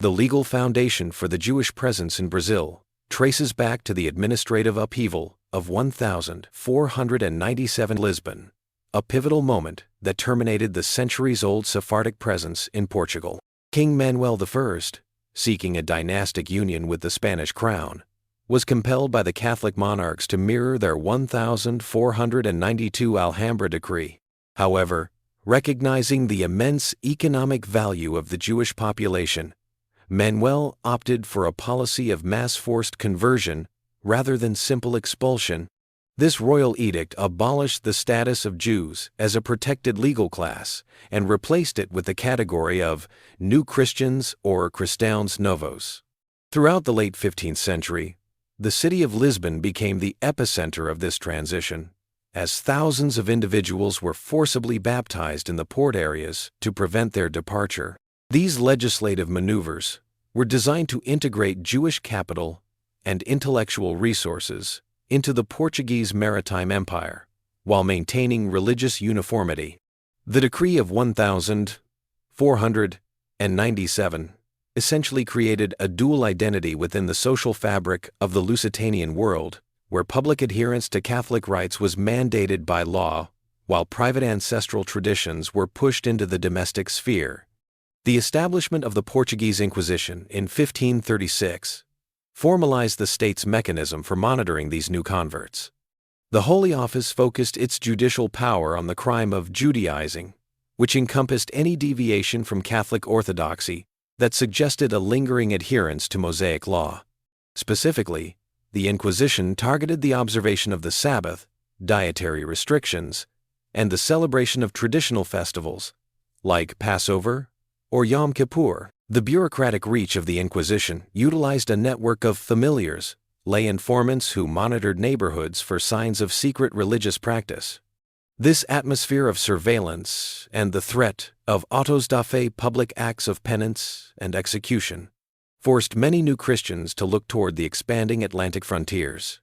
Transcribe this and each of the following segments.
The legal foundation for the Jewish presence in Brazil traces back to the administrative upheaval of 1497 Lisbon, a pivotal moment that terminated the centuries-old Sephardic presence in Portugal. King Manuel I, seeking a dynastic union with the Spanish crown, was compelled by the Catholic monarchs to mirror their 1492 Alhambra decree. However, recognizing the immense economic value of the Jewish population, Manuel opted for a policy of mass-forced conversion rather than simple expulsion. This royal edict abolished the status of Jews as a protected legal class and replaced it with the category of New Christians or Cristãos Novos. Throughout the late 15th century, the city of Lisbon became the epicenter of this transition, as thousands of individuals were forcibly baptized in the port areas to prevent their departure. These legislative maneuvers were designed to integrate Jewish capital and intellectual resources into the Portuguese maritime empire, while maintaining religious uniformity. The decree of 1497 essentially created a dual identity within the social fabric of the Lusitanian world, where public adherence to Catholic rites was mandated by law, while private ancestral traditions were pushed into the domestic sphere. The establishment of the Portuguese Inquisition in 1536 formalized the state's mechanism for monitoring these new converts. The Holy Office focused its judicial power on the crime of Judaizing, which encompassed any deviation from Catholic orthodoxy that suggested a lingering adherence to Mosaic law. Specifically, the Inquisition targeted the observation of the Sabbath, dietary restrictions, and the celebration of traditional festivals, like Passover or Yom Kippur. The bureaucratic reach of the Inquisition utilized a network of familiars, lay informants who monitored neighborhoods for signs of secret religious practice. This atmosphere of surveillance and the threat of autos da fe, public acts of penance and execution, forced many new Christians to look toward the expanding Atlantic frontiers.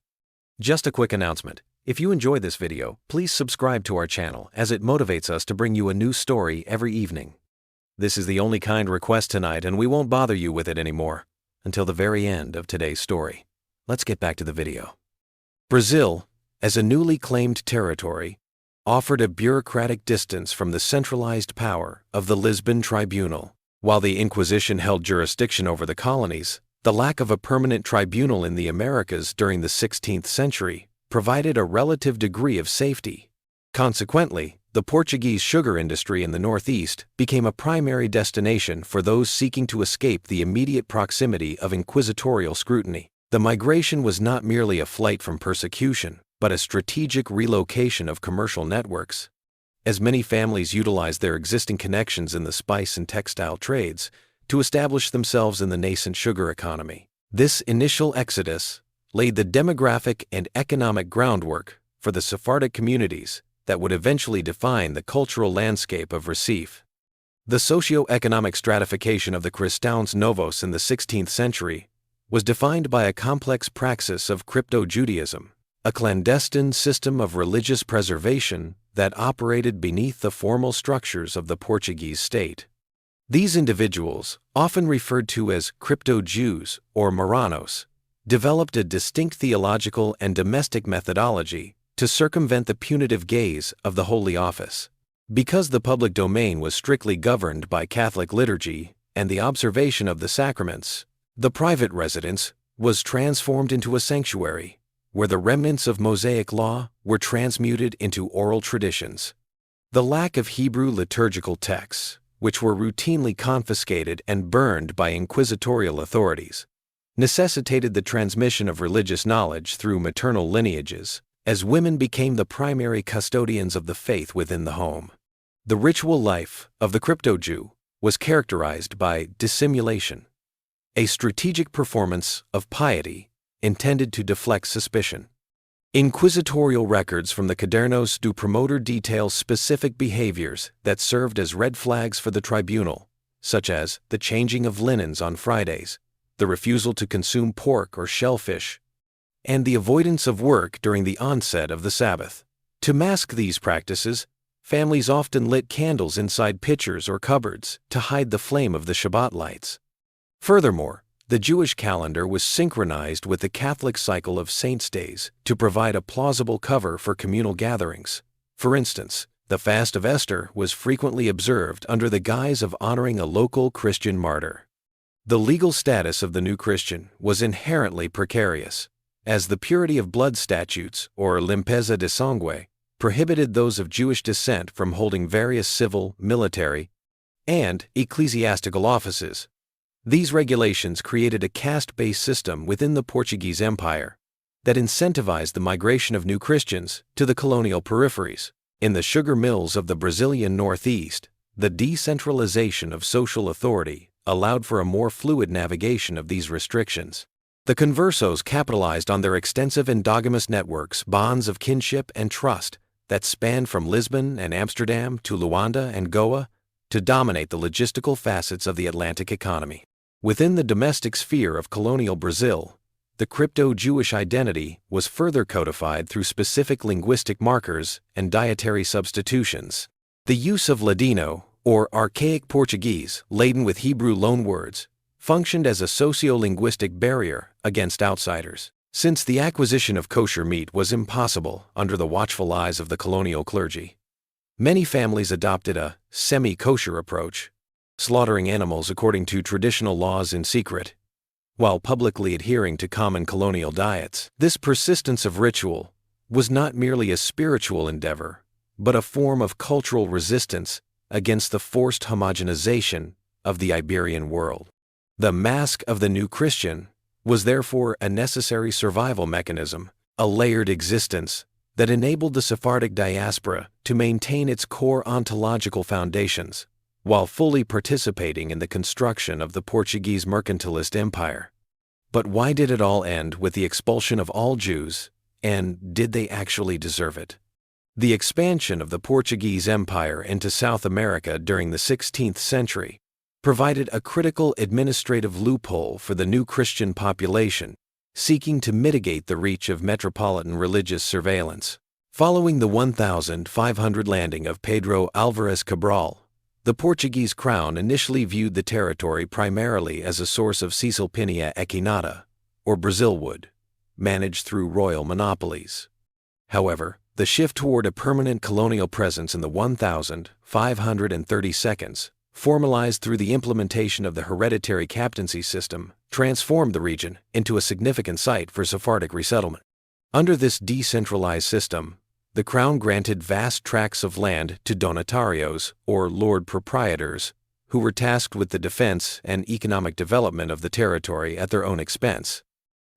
Just a quick announcement. If you enjoy this video, please subscribe to our channel, as it motivates us to bring you a new story every evening. This is the only kind request tonight, and we won't bother you with it anymore until the very end of today's story. Let's get back to the video. Brazil, as a newly claimed territory, offered a bureaucratic distance from the centralized power of the Lisbon Tribunal. While the Inquisition held jurisdiction over the colonies, the lack of a permanent tribunal in the Americas during the 16th century provided a relative degree of safety. Consequently, the Portuguese sugar industry in the northeast became a primary destination for those seeking to escape the immediate proximity of inquisitorial scrutiny. The migration was not merely a flight from persecution, but a strategic relocation of commercial networks, as many families utilized their existing connections in the spice and textile trades to establish themselves in the nascent sugar economy. This initial exodus laid the demographic and economic groundwork for the Sephardic communities that would eventually define the cultural landscape of Recife. The socio-economic stratification of the Cristãos Novos in the 16th century was defined by a complex praxis of crypto-Judaism, a clandestine system of religious preservation that operated beneath the formal structures of the Portuguese state. These individuals, often referred to as crypto-Jews or Marranos, developed a distinct theological and domestic methodology to circumvent the punitive gaze of the Holy Office. Because the public domain was strictly governed by Catholic liturgy and the observation of the sacraments, the private residence was transformed into a sanctuary, where the remnants of Mosaic law were transmuted into oral traditions. The lack of Hebrew liturgical texts, which were routinely confiscated and burned by inquisitorial authorities, necessitated the transmission of religious knowledge through maternal lineages, as women became the primary custodians of the faith within the home. The ritual life of the crypto-Jew was characterized by dissimulation, a strategic performance of piety intended to deflect suspicion. Inquisitorial records from the Cadernos do Promotor detail specific behaviors that served as red flags for the tribunal, such as the changing of linens on Fridays, the refusal to consume pork or shellfish, and the avoidance of work during the onset of the Sabbath. To mask these practices, families often lit candles inside pitchers or cupboards to hide the flame of the Shabbat lights. Furthermore, the Jewish calendar was synchronized with the Catholic cycle of saints' days to provide a plausible cover for communal gatherings. For instance, the Fast of Esther was frequently observed under the guise of honoring a local Christian martyr. The legal status of the new Christian was inherently precarious, as the purity of blood statutes, or limpeza de sangue, prohibited those of Jewish descent from holding various civil, military, and ecclesiastical offices. These regulations created a caste-based system within the Portuguese Empire that incentivized the migration of new Christians to the colonial peripheries. In the sugar mills of the Brazilian Northeast, the decentralization of social authority allowed for a more fluid navigation of these restrictions. The conversos capitalized on their extensive endogamous networks, bonds of kinship and trust that spanned from Lisbon and Amsterdam to Luanda and Goa to dominate the logistical facets of the Atlantic economy. Within the domestic sphere of colonial Brazil, the crypto-Jewish identity was further codified through specific linguistic markers and dietary substitutions. The use of Ladino, or archaic Portuguese, laden with Hebrew loanwords, functioned as a socio-linguistic barrier against outsiders. Since the acquisition of kosher meat was impossible under the watchful eyes of the colonial clergy, many families adopted a semi-kosher approach, slaughtering animals according to traditional laws in secret, while publicly adhering to common colonial diets. This persistence of ritual was not merely a spiritual endeavor, but a form of cultural resistance against the forced homogenization of the Iberian world. The mask of the new Christian was therefore a necessary survival mechanism, a layered existence that enabled the Sephardic diaspora to maintain its core ontological foundations, while fully participating in the construction of the Portuguese mercantilist empire. But why did it all end with the expulsion of all Jews, and did they actually deserve it? The expansion of the Portuguese Empire into South America during the 16th century provided a critical administrative loophole for the new Christian population, seeking to mitigate the reach of metropolitan religious surveillance. Following the 1500 landing of Pedro Álvares Cabral, the Portuguese crown initially viewed the territory primarily as a source of Caesalpinia equinata, or Brazil wood, managed through royal monopolies. However, the shift toward a permanent colonial presence in the 1532nd, formalized through the implementation of the hereditary captaincy system, transformed the region into a significant site for Sephardic resettlement. Under this decentralized system, the crown granted vast tracts of land to donatarios, or lord proprietors, who were tasked with the defense and economic development of the territory at their own expense.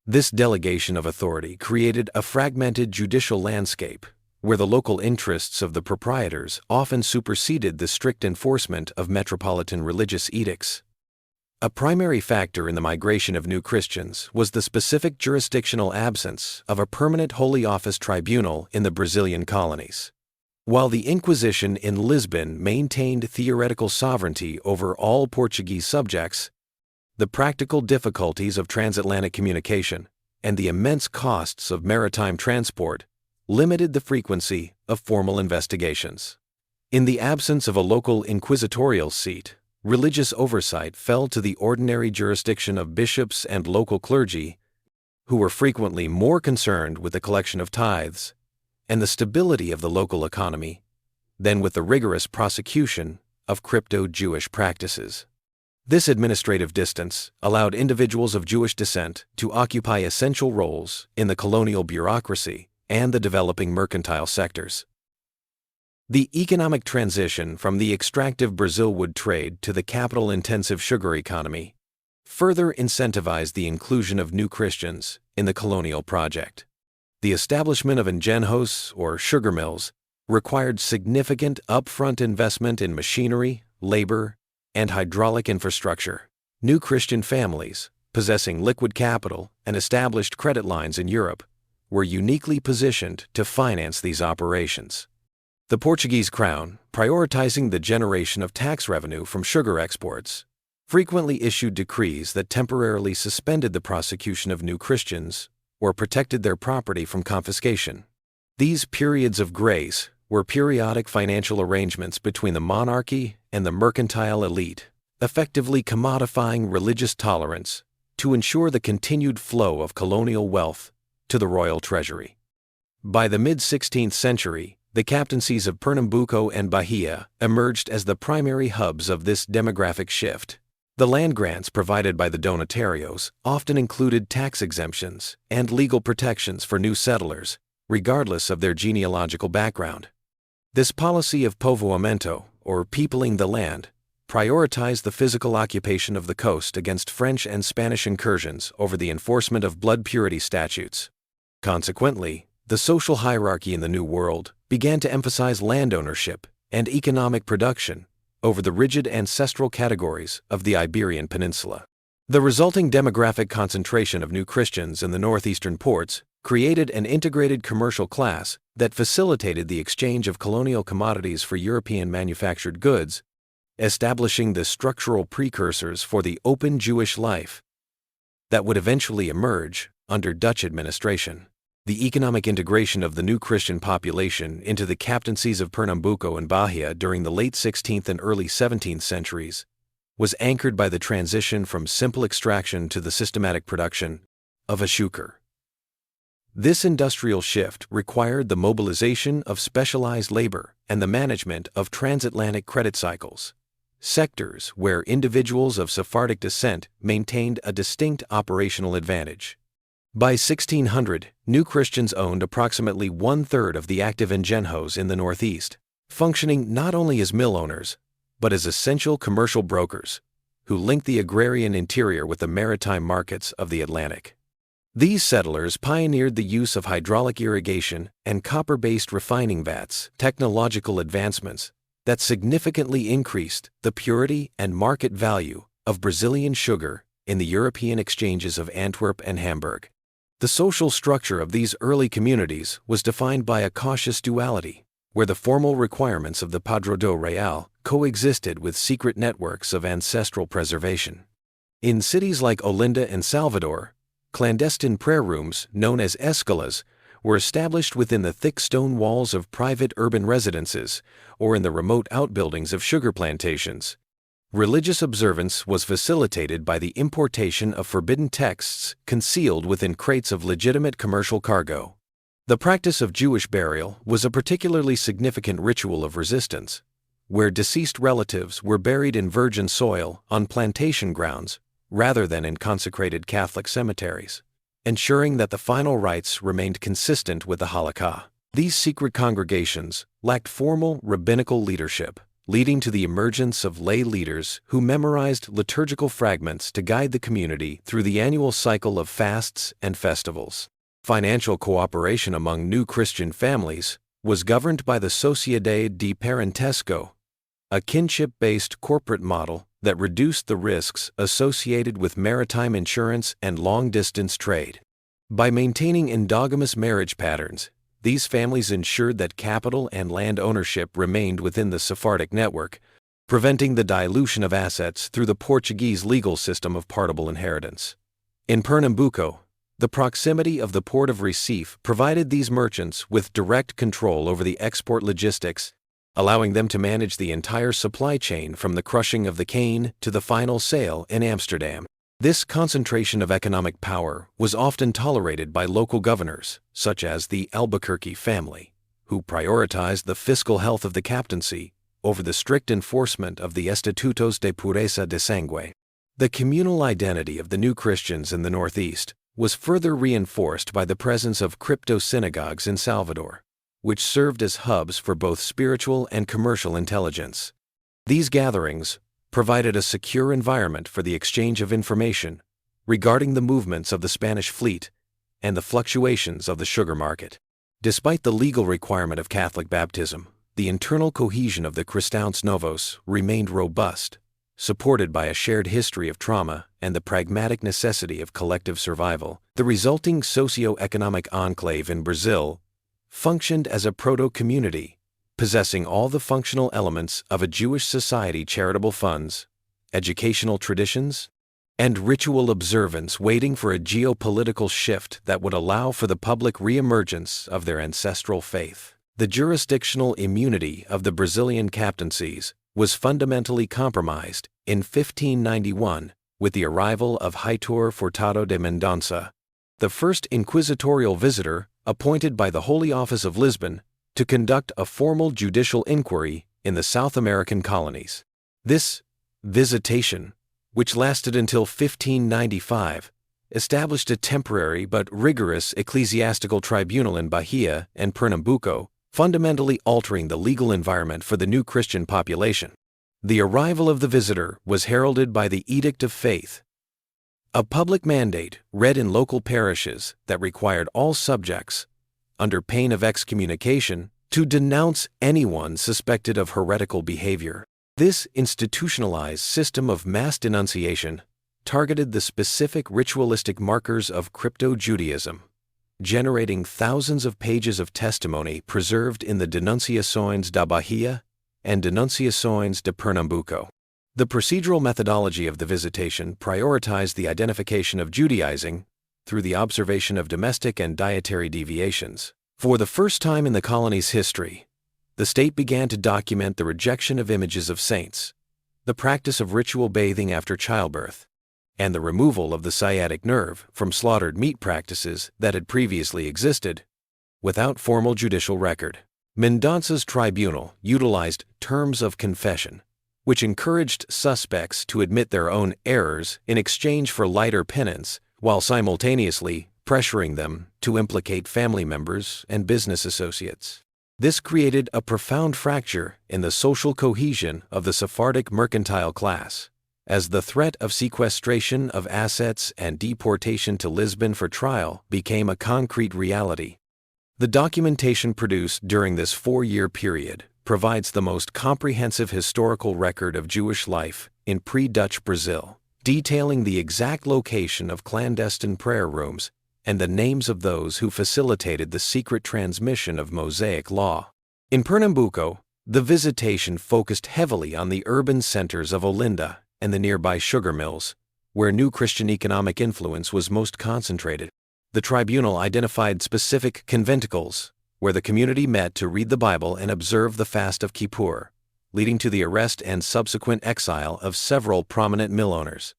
This delegation of authority created a fragmented judicial landscape, where the local interests of the proprietors often superseded the strict enforcement of metropolitan religious edicts. A primary factor in the migration of new Christians was the specific jurisdictional absence of a permanent Holy Office tribunal in the Brazilian colonies. While the Inquisition in Lisbon maintained theoretical sovereignty over all Portuguese subjects, the practical difficulties of transatlantic communication and the immense costs of maritime transport limited the frequency of formal investigations. In the absence of a local inquisitorial seat, religious oversight fell to the ordinary jurisdiction of bishops and local clergy, who were frequently more concerned with the collection of tithes and the stability of the local economy than with the rigorous prosecution of crypto-Jewish practices. This administrative distance allowed individuals of Jewish descent to occupy essential roles in the colonial bureaucracy and the developing mercantile sectors. The economic transition from the extractive Brazil wood trade to the capital-intensive sugar economy further incentivized the inclusion of new Christians in the colonial project. The establishment of engenhos, or sugar mills, required significant upfront investment in machinery, labor, and hydraulic infrastructure. New Christian families, possessing liquid capital and established credit lines in Europe, were uniquely positioned to finance these operations. The Portuguese crown, prioritizing the generation of tax revenue from sugar exports, frequently issued decrees that temporarily suspended the prosecution of new Christians or protected their property from confiscation. These periods of grace were periodic financial arrangements between the monarchy and the mercantile elite, effectively commodifying religious tolerance to ensure the continued flow of colonial wealth to the royal treasury. By the mid-16th century, the captaincies of Pernambuco and Bahia emerged as the primary hubs of this demographic shift. The land grants provided by the donatarios often included tax exemptions and legal protections for new settlers, regardless of their genealogical background. This policy of povoamento, or peopling the land, prioritized the physical occupation of the coast against French and Spanish incursions over the enforcement of blood purity statutes. Consequently, the social hierarchy in the New World began to emphasize land ownership and economic production over the rigid ancestral categories of the Iberian Peninsula. The resulting demographic concentration of new Christians in the northeastern ports created an integrated commercial class that facilitated the exchange of colonial commodities for European manufactured goods, establishing the structural precursors for the open Jewish life that would eventually emerge under Dutch administration. The economic integration of the new Christian population into the captaincies of Pernambuco and Bahia during the late 16th and early 17th centuries was anchored by the transition from simple extraction to the systematic production of a sugar. This industrial shift required the mobilization of specialized labor and the management of transatlantic credit cycles, sectors where individuals of Sephardic descent maintained a distinct operational advantage. By 1600, new Christians owned approximately one-third of the active engenhos in the Northeast, functioning not only as mill owners, but as essential commercial brokers who linked the agrarian interior with the maritime markets of the Atlantic. These settlers pioneered the use of hydraulic irrigation and copper-based refining vats, technological advancements that significantly increased the purity and market value of Brazilian sugar in the European exchanges of Antwerp and Hamburg. The social structure of these early communities was defined by a cautious duality, where the formal requirements of the Padrão do Real coexisted with secret networks of ancestral preservation. In cities like Olinda and Salvador, clandestine prayer rooms, known as escolas, were established within the thick stone walls of private urban residences or in the remote outbuildings of sugar plantations. Religious observance was facilitated by the importation of forbidden texts concealed within crates of legitimate commercial cargo. The practice of Jewish burial was a particularly significant ritual of resistance, where deceased relatives were buried in virgin soil on plantation grounds rather than in consecrated Catholic cemeteries, ensuring that the final rites remained consistent with the halakha. These secret congregations lacked formal rabbinical leadership, leading to the emergence of lay leaders who memorized liturgical fragments to guide the community through the annual cycle of fasts and festivals. Financial cooperation among new Christian families was governed by the Sociedade de Parentesco, a kinship-based corporate model that reduced the risks associated with maritime insurance and long-distance trade. By maintaining endogamous marriage patterns, these families ensured that capital and land ownership remained within the Sephardic network, preventing the dilution of assets through the Portuguese legal system of partible inheritance. In Pernambuco, the proximity of the port of Recife provided these merchants with direct control over the export logistics, allowing them to manage the entire supply chain from the crushing of the cane to the final sale in Amsterdam. This concentration of economic power was often tolerated by local governors, such as the Albuquerque family, who prioritized the fiscal health of the captaincy over the strict enforcement of the Estatutos de Pureza de Sangue. The communal identity of the new Christians in the Northeast was further reinforced by the presence of crypto-synagogues in Salvador, which served as hubs for both spiritual and commercial intelligence. These gatherings provided a secure environment for the exchange of information regarding the movements of the Spanish fleet and the fluctuations of the sugar market. Despite the legal requirement of Catholic baptism, the internal cohesion of the Cristãos Novos remained robust, supported by a shared history of trauma and the pragmatic necessity of collective survival. The resulting socio-economic enclave in Brazil functioned as a proto-community, possessing all the functional elements of a Jewish society: charitable funds, educational traditions, and ritual observance, waiting for a geopolitical shift that would allow for the public reemergence of their ancestral faith. The jurisdictional immunity of the Brazilian captaincies was fundamentally compromised in 1591 with the arrival of Heitor Furtado de Mendonça, the first inquisitorial visitor appointed by the Holy Office of Lisbon to conduct a formal judicial inquiry in the South American colonies. This visitation, which lasted until 1595, established a temporary but rigorous ecclesiastical tribunal in Bahia and Pernambuco, fundamentally altering the legal environment for the new Christian population. The arrival of the visitor was heralded by the Edict of Faith, a public mandate read in local parishes that required all subjects, under pain of excommunication, to denounce anyone suspected of heretical behavior. This institutionalized system of mass denunciation targeted the specific ritualistic markers of crypto-Judaism, generating thousands of pages of testimony preserved in the Denunciações da Bahia and Denunciações de Pernambuco. The procedural methodology of the visitation prioritized the identification of Judaizing through the observation of domestic and dietary deviations. For the first time in the colony's history, the state began to document the rejection of images of saints, the practice of ritual bathing after childbirth, and the removal of the sciatic nerve from slaughtered meat practices that had previously existed, without formal judicial record. Mendonça's tribunal utilized terms of confession, which encouraged suspects to admit their own errors in exchange for lighter penance, while simultaneously pressuring them to implicate family members and business associates. This created a profound fracture in the social cohesion of the Sephardic mercantile class, as the threat of sequestration of assets and deportation to Lisbon for trial became a concrete reality. The documentation produced during this 4-year period provides the most comprehensive historical record of Jewish life in pre-Dutch Brazil, detailing the exact location of clandestine prayer rooms and the names of those who facilitated the secret transmission of Mosaic law. In Pernambuco, the visitation focused heavily on the urban centers of Olinda and the nearby sugar mills, where new Christian economic influence was most concentrated. The tribunal identified specific conventicles, where the community met to read the Bible and observe the fast of Kippur, leading to the arrest and subsequent exile of several prominent mill owners.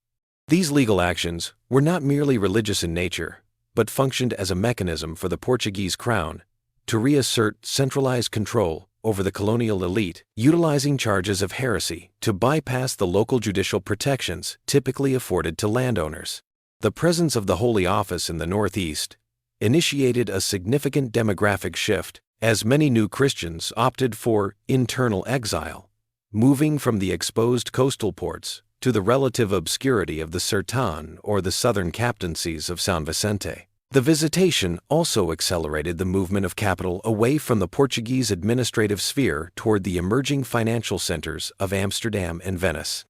These legal actions were not merely religious in nature, but functioned as a mechanism for the Portuguese crown to reassert centralized control over the colonial elite, utilizing charges of heresy to bypass the local judicial protections typically afforded to landowners. The presence of the Holy Office in the Northeast initiated a significant demographic shift, as many new Christians opted for internal exile, moving from the exposed coastal ports to the relative obscurity of the Sertão or the southern captaincies of São Vicente. The visitation also accelerated the movement of capital away from the Portuguese administrative sphere toward the emerging financial centers of Amsterdam and Venice.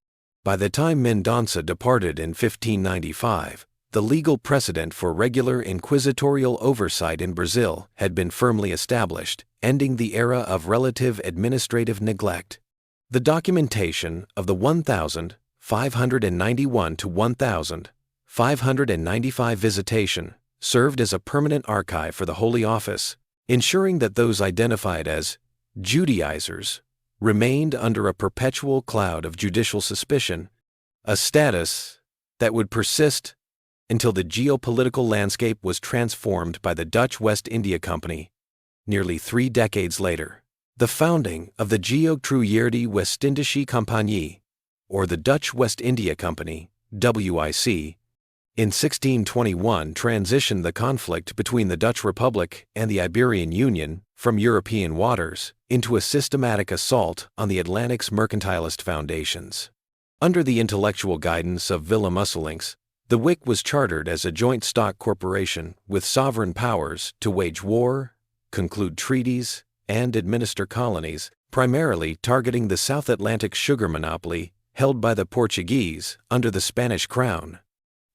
By the time Mendonça departed in 1595, the legal precedent for regular inquisitorial oversight in Brazil had been firmly established, ending the era of relative administrative neglect. The documentation of the 1,591 to 1,595 visitation served as a permanent archive for the Holy Office, ensuring that those identified as Judaizers remained under a perpetual cloud of judicial suspicion, a status that would persist until the geopolitical landscape was transformed by the Dutch West India Company nearly 3 decades later. The founding of the Geotrouweerde West-Indische Compagnie, or the Dutch West India Company, WIC, in 1621 transitioned the conflict between the Dutch Republic and the Iberian Union from European waters into a systematic assault on the Atlantic's mercantilist foundations. Under the intellectual guidance of Willem Usselincx, the WIC was chartered as a joint stock corporation with sovereign powers to wage war, conclude treaties, and administer colonies, primarily targeting the South Atlantic sugar monopoly held by the Portuguese under the Spanish crown.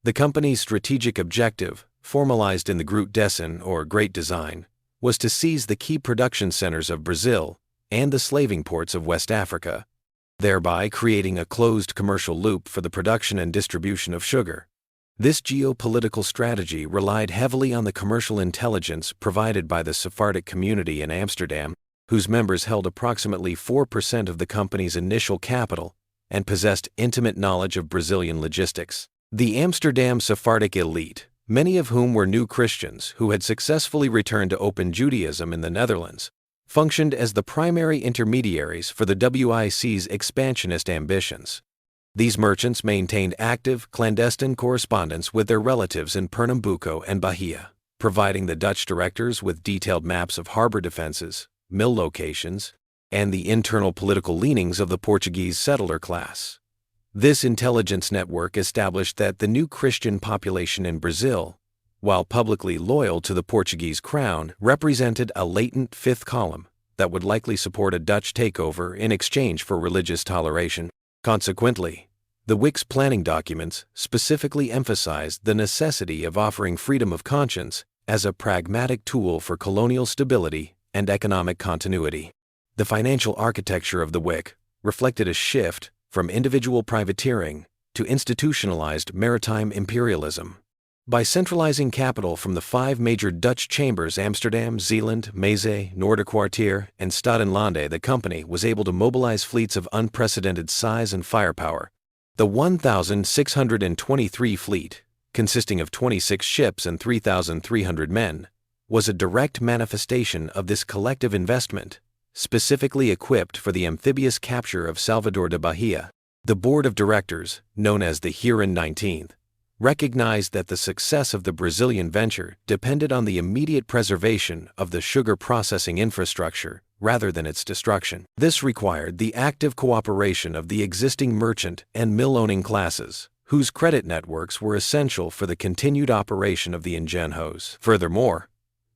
The company's strategic objective, formalized in the Groot Dessen or Great Design, was to seize the key production centers of Brazil and the slaving ports of West Africa, thereby creating a closed commercial loop for the production and distribution of sugar. This geopolitical strategy relied heavily on the commercial intelligence provided by the Sephardic community in Amsterdam whose members held approximately 4% of the company's initial capital and possessed intimate knowledge of Brazilian logistics. The Amsterdam Sephardic elite, many of whom were new Christians who had successfully returned to open Judaism in the Netherlands, functioned as the primary intermediaries for the WIC's expansionist ambitions. These merchants maintained active, clandestine correspondence with their relatives in Pernambuco and Bahia, providing the Dutch directors with detailed maps of harbor defenses, mill locations, and the internal political leanings of the Portuguese settler class. This intelligence network established that the new Christian population in Brazil, while publicly loyal to the Portuguese crown, represented a latent fifth column that would likely support a Dutch takeover in exchange for religious toleration. Consequently, the WIC's planning documents specifically emphasized the necessity of offering freedom of conscience as a pragmatic tool for colonial stability and economic continuity. The financial architecture of the WIC reflected a shift from individual privateering to institutionalized maritime imperialism. By centralizing capital from the 5 major Dutch chambers Amsterdam, Zeeland, Meze, Noorderkwartier, and Stad-en-Lande, the company was able to mobilize fleets of unprecedented size and firepower. The 1,623 fleet, consisting of 26 ships and 3,300 men, was a direct manifestation of this collective investment, specifically equipped for the amphibious capture of Salvador de Bahia. The board of directors, known as the Heeren 19th, recognized that the success of the Brazilian venture depended on the immediate preservation of the sugar processing infrastructure rather than its destruction. This required the active cooperation of the existing merchant and mill-owning classes, whose credit networks were essential for the continued operation of the engenhos. Furthermore,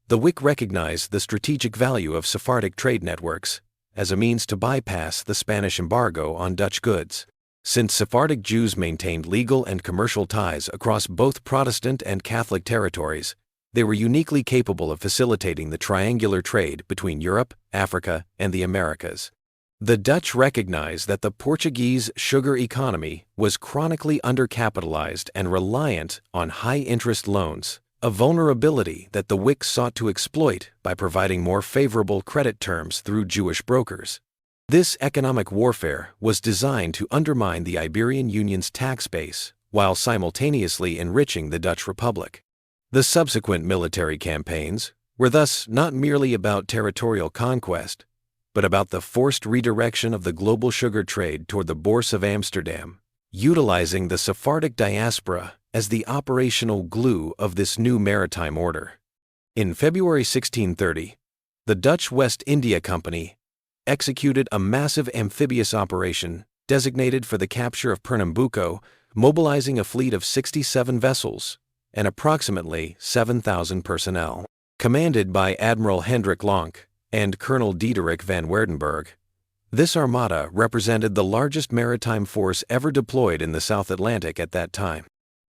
the WIC recognized the strategic value of Sephardic trade networks as a means to bypass the Spanish embargo on Dutch goods. Since Sephardic Jews maintained legal and commercial ties across both Protestant and Catholic territories, they were uniquely capable of facilitating the triangular trade between Europe, Africa, and the Americas. The Dutch recognized that the Portuguese sugar economy was chronically undercapitalized and reliant on high-interest loans, a vulnerability that the WIC sought to exploit by providing more favorable credit terms through Jewish brokers. This economic warfare was designed to undermine the Iberian Union's tax base while simultaneously enriching the Dutch Republic. The subsequent military campaigns were thus not merely about territorial conquest, but about the forced redirection of the global sugar trade toward the Bourse of Amsterdam, utilizing the Sephardic diaspora as the operational glue of this new maritime order. In February 1630, the Dutch West India Company executed a massive amphibious operation designated for the capture of Pernambuco, mobilizing a fleet of 67 vessels and approximately 7,000 personnel. Commanded by Admiral Hendrik Lonck and Colonel Diederik van Werdenberg, this armada represented the largest maritime force ever deployed in the South Atlantic at that time.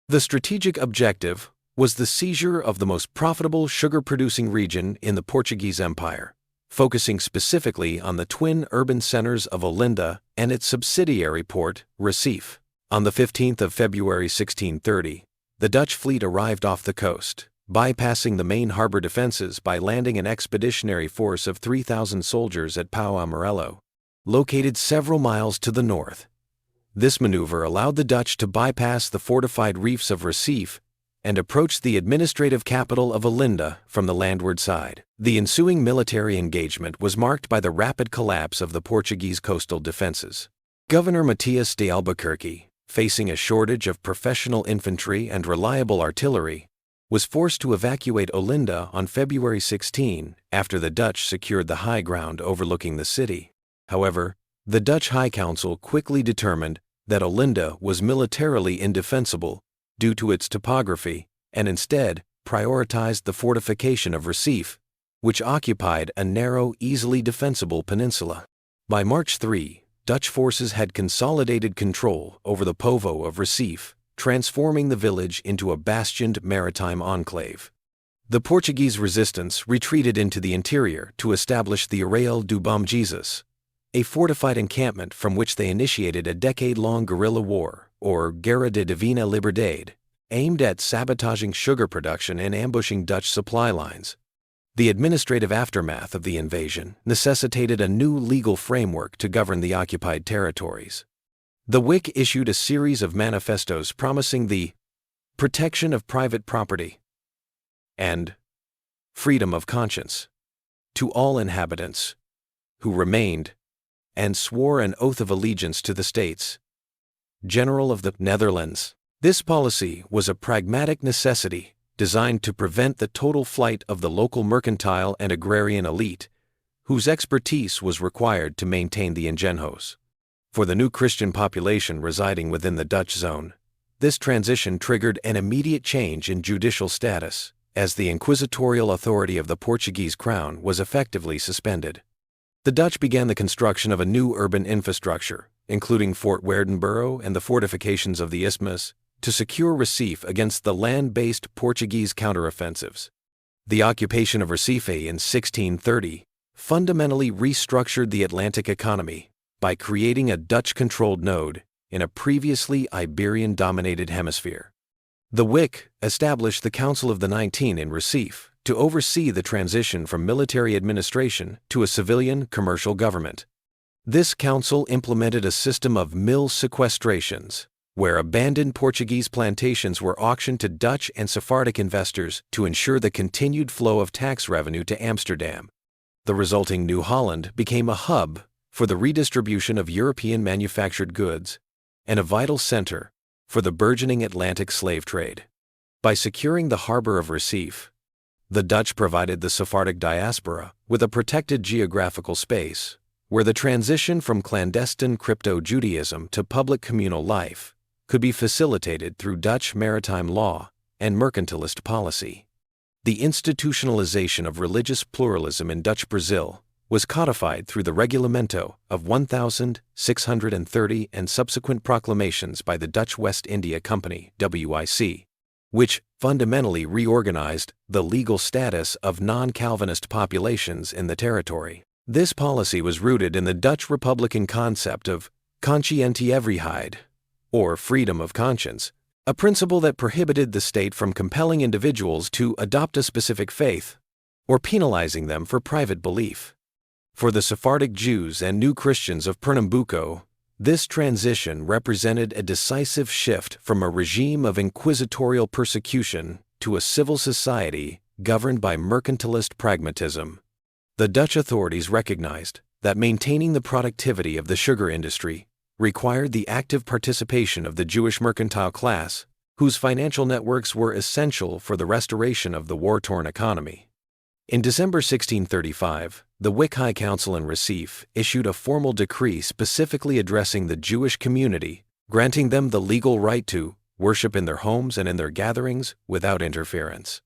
The strategic objective was the seizure of the most profitable sugar-producing region in the Portuguese Empire, focusing specifically on the twin urban centers of Olinda and its subsidiary port, Recife. On the 15th of February 1630, the Dutch fleet arrived off the coast, bypassing the main harbor defenses by landing an expeditionary force of 3,000 soldiers at Pau Amarelo, located several miles to the north. This maneuver allowed the Dutch to bypass the fortified reefs of Recife and approached the administrative capital of Olinda from the landward side. The ensuing military engagement was marked by the rapid collapse of the Portuguese coastal defenses. Governor Matias de Albuquerque, facing a shortage of professional infantry and reliable artillery, was forced to evacuate Olinda on February 16 after the Dutch secured the high ground overlooking the city. However, the Dutch High Council quickly determined that Olinda was militarily indefensible due to its topography, and instead prioritized the fortification of Recife, which occupied a narrow, easily defensible peninsula. By March 3, Dutch forces had consolidated control over the Povo of Recife, transforming the village into a bastioned maritime enclave. The Portuguese resistance retreated into the interior to establish the Arraial do Bom Jesus, a fortified encampment from which they initiated a decade-long guerrilla war, or Guerra de Divina Liberdade, aimed at sabotaging sugar production and ambushing Dutch supply lines. The administrative aftermath of the invasion necessitated a new legal framework to govern the occupied territories. The WIC issued a series of manifestos promising the protection of private property and freedom of conscience to all inhabitants who remained and swore an oath of allegiance to the States General of the Netherlands. This policy was a pragmatic necessity designed to prevent the total flight of the local mercantile and agrarian elite, whose expertise was required to maintain the ingenhos. For the new Christian population residing within the Dutch zone, this transition triggered an immediate change in judicial status, as the inquisitorial authority of the Portuguese crown was effectively suspended. The Dutch began the construction of a new urban infrastructure, including Fort Weerdenboro and the fortifications of the Isthmus, to secure Recife against the land-based Portuguese counteroffensives. The occupation of Recife in 1630 fundamentally restructured the Atlantic economy by creating a Dutch-controlled node in a previously Iberian-dominated hemisphere. The WIC established the Council of the 19 in Recife to oversee the transition from military administration to a civilian commercial government. This council implemented a system of mill sequestrations, where abandoned Portuguese plantations were auctioned to Dutch and Sephardic investors to ensure the continued flow of tax revenue to Amsterdam. The resulting New Holland became a hub for the redistribution of European manufactured goods and a vital center for the burgeoning Atlantic slave trade. By securing the harbor of Recife, the Dutch provided the Sephardic diaspora with a protected geographical space where the transition from clandestine crypto-Judaism to public communal life could be facilitated through Dutch maritime law and mercantilist policy. The institutionalization of religious pluralism in Dutch Brazil was codified through the Regulamento of 1630 and subsequent proclamations by the Dutch West India Company (WIC), which fundamentally reorganized the legal status of non-Calvinist populations in the territory. This policy was rooted in the Dutch Republican concept of consciëntevrijheid, or freedom of conscience, a principle that prohibited the state from compelling individuals to adopt a specific faith or penalizing them for private belief. For the Sephardic Jews and New Christians of Pernambuco, this transition represented a decisive shift from a regime of inquisitorial persecution to a civil society governed by mercantilist pragmatism. The Dutch authorities recognized that maintaining the productivity of the sugar industry required the active participation of the Jewish mercantile class, whose financial networks were essential for the restoration of the war-torn economy. In December 1635, the WIC High Council in Recife issued a formal decree specifically addressing the Jewish community, granting them the legal right to worship in their homes and in their gatherings without interference.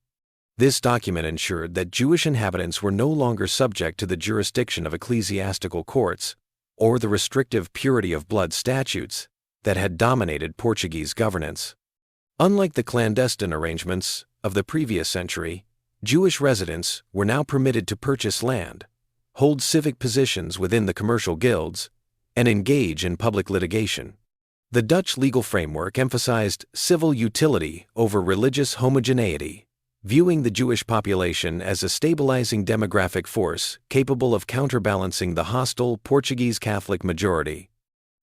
This document ensured that Jewish inhabitants were no longer subject to the jurisdiction of ecclesiastical courts or the restrictive purity of blood statutes that had dominated Portuguese governance. Unlike the clandestine arrangements of the previous century, Jewish residents were now permitted to purchase land, hold civic positions within the commercial guilds, and engage in public litigation. The Dutch legal framework emphasized civil utility over religious homogeneity, viewing the Jewish population as a stabilizing demographic force capable of counterbalancing the hostile Portuguese Catholic majority.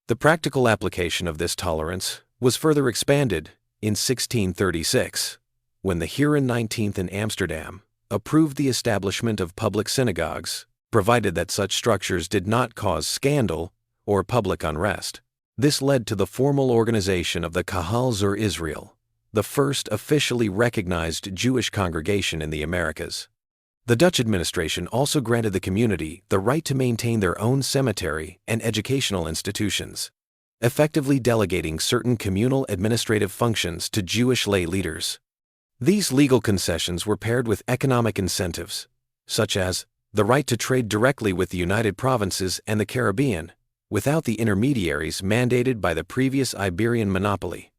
The practical application of this tolerance was further expanded in 1636, when the Heren 19th in Amsterdam approved the establishment of public synagogues, provided that such structures did not cause scandal or public unrest. This led to the formal organization of the Kahal zur Israel, the first officially recognized Jewish congregation in the Americas. The Dutch administration also granted the community the right to maintain their own cemetery and educational institutions, effectively delegating certain communal administrative functions to Jewish lay leaders. These legal concessions were paired with economic incentives, such as the right to trade directly with the United Provinces and the Caribbean, without the intermediaries mandated by the previous Iberian monopoly.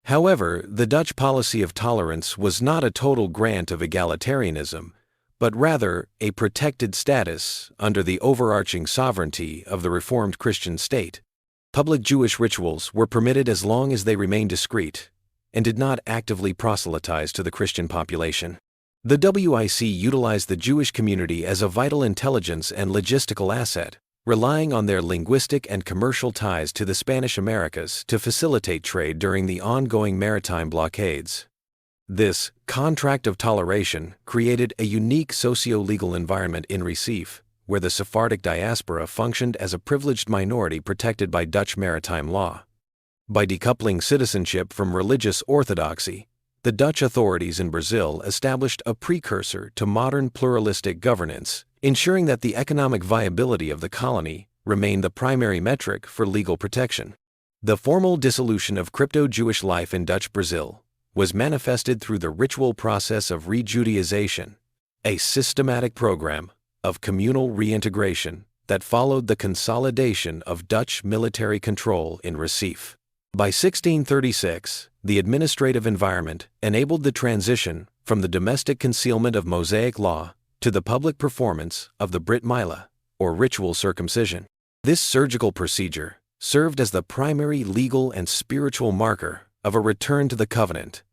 However, the Dutch policy of tolerance was not a total grant of egalitarianism, but rather a protected status under the overarching sovereignty of the Reformed Christian state. Public Jewish rituals were permitted as long as they remained discreet and did not actively proselytize to the Christian population. The WIC utilized the Jewish community as a vital intelligence and logistical asset, relying on their linguistic and commercial ties to the Spanish Americas to facilitate trade during the ongoing maritime blockades. This contract of toleration created a unique socio-legal environment in Recife, where the Sephardic diaspora functioned as a privileged minority protected by Dutch maritime law. By decoupling citizenship from religious orthodoxy, the Dutch authorities in Brazil established a precursor to modern pluralistic governance, ensuring that the economic viability of the colony remained the primary metric for legal protection. The formal dissolution of crypto-Jewish life in Dutch Brazil was manifested through the ritual process of re-Judaization, a systematic program of communal reintegration that followed the consolidation of Dutch military control in Recife. By 1636, the administrative environment enabled the transition from the domestic concealment of Mosaic law to the public performance of the Brit Mila, or ritual circumcision. This surgical procedure served as the primary legal and spiritual marker of a return to the covenant,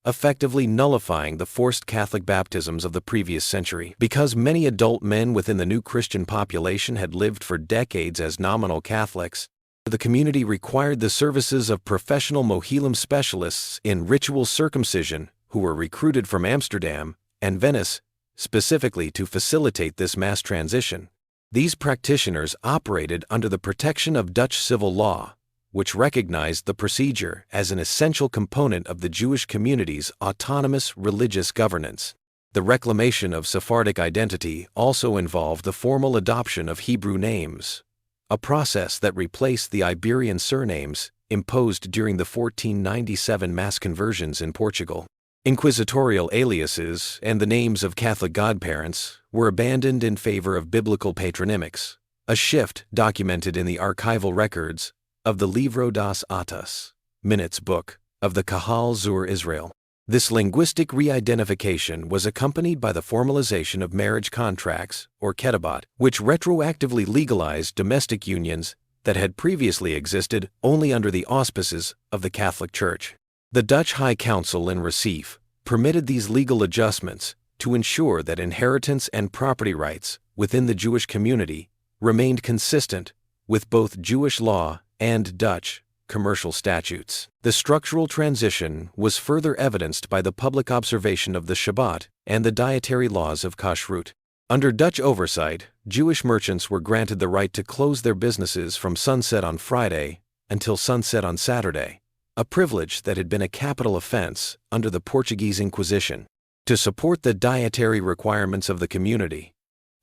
effectively nullifying the forced Catholic baptisms of the previous century. Because many adult men within the new Christian population had lived for decades as nominal Catholics, the community required the services of professional Mohilam specialists in ritual circumcision who were recruited from Amsterdam and Venice specifically to facilitate this mass transition. These practitioners operated under the protection of Dutch civil law, which recognized the procedure as an essential component of the Jewish community's autonomous religious governance. The reclamation of Sephardic identity also involved the formal adoption of Hebrew names, a process that replaced the Iberian surnames imposed during the 1497 mass conversions in Portugal. Inquisitorial aliases and the names of Catholic godparents were abandoned in favor of biblical patronymics, a shift documented in the archival records of the Livro das Atas, Minutes Book, of the Kahal Zur Israel. This linguistic re-identification was accompanied by the formalization of marriage contracts, or ketubot, which retroactively legalized domestic unions that had previously existed only under the auspices of the Catholic Church. The Dutch High Council in Recife permitted these legal adjustments to ensure that inheritance and property rights within the Jewish community remained consistent with both Jewish law and Dutch commercial statutes. The structural transition was further evidenced by the public observation of the Shabbat and the dietary laws of Kashrut. Under Dutch oversight, Jewish merchants were granted the right to close their businesses from sunset on Friday until sunset on Saturday, a privilege that had been a capital offense under the Portuguese Inquisition. To support the dietary requirements of the community,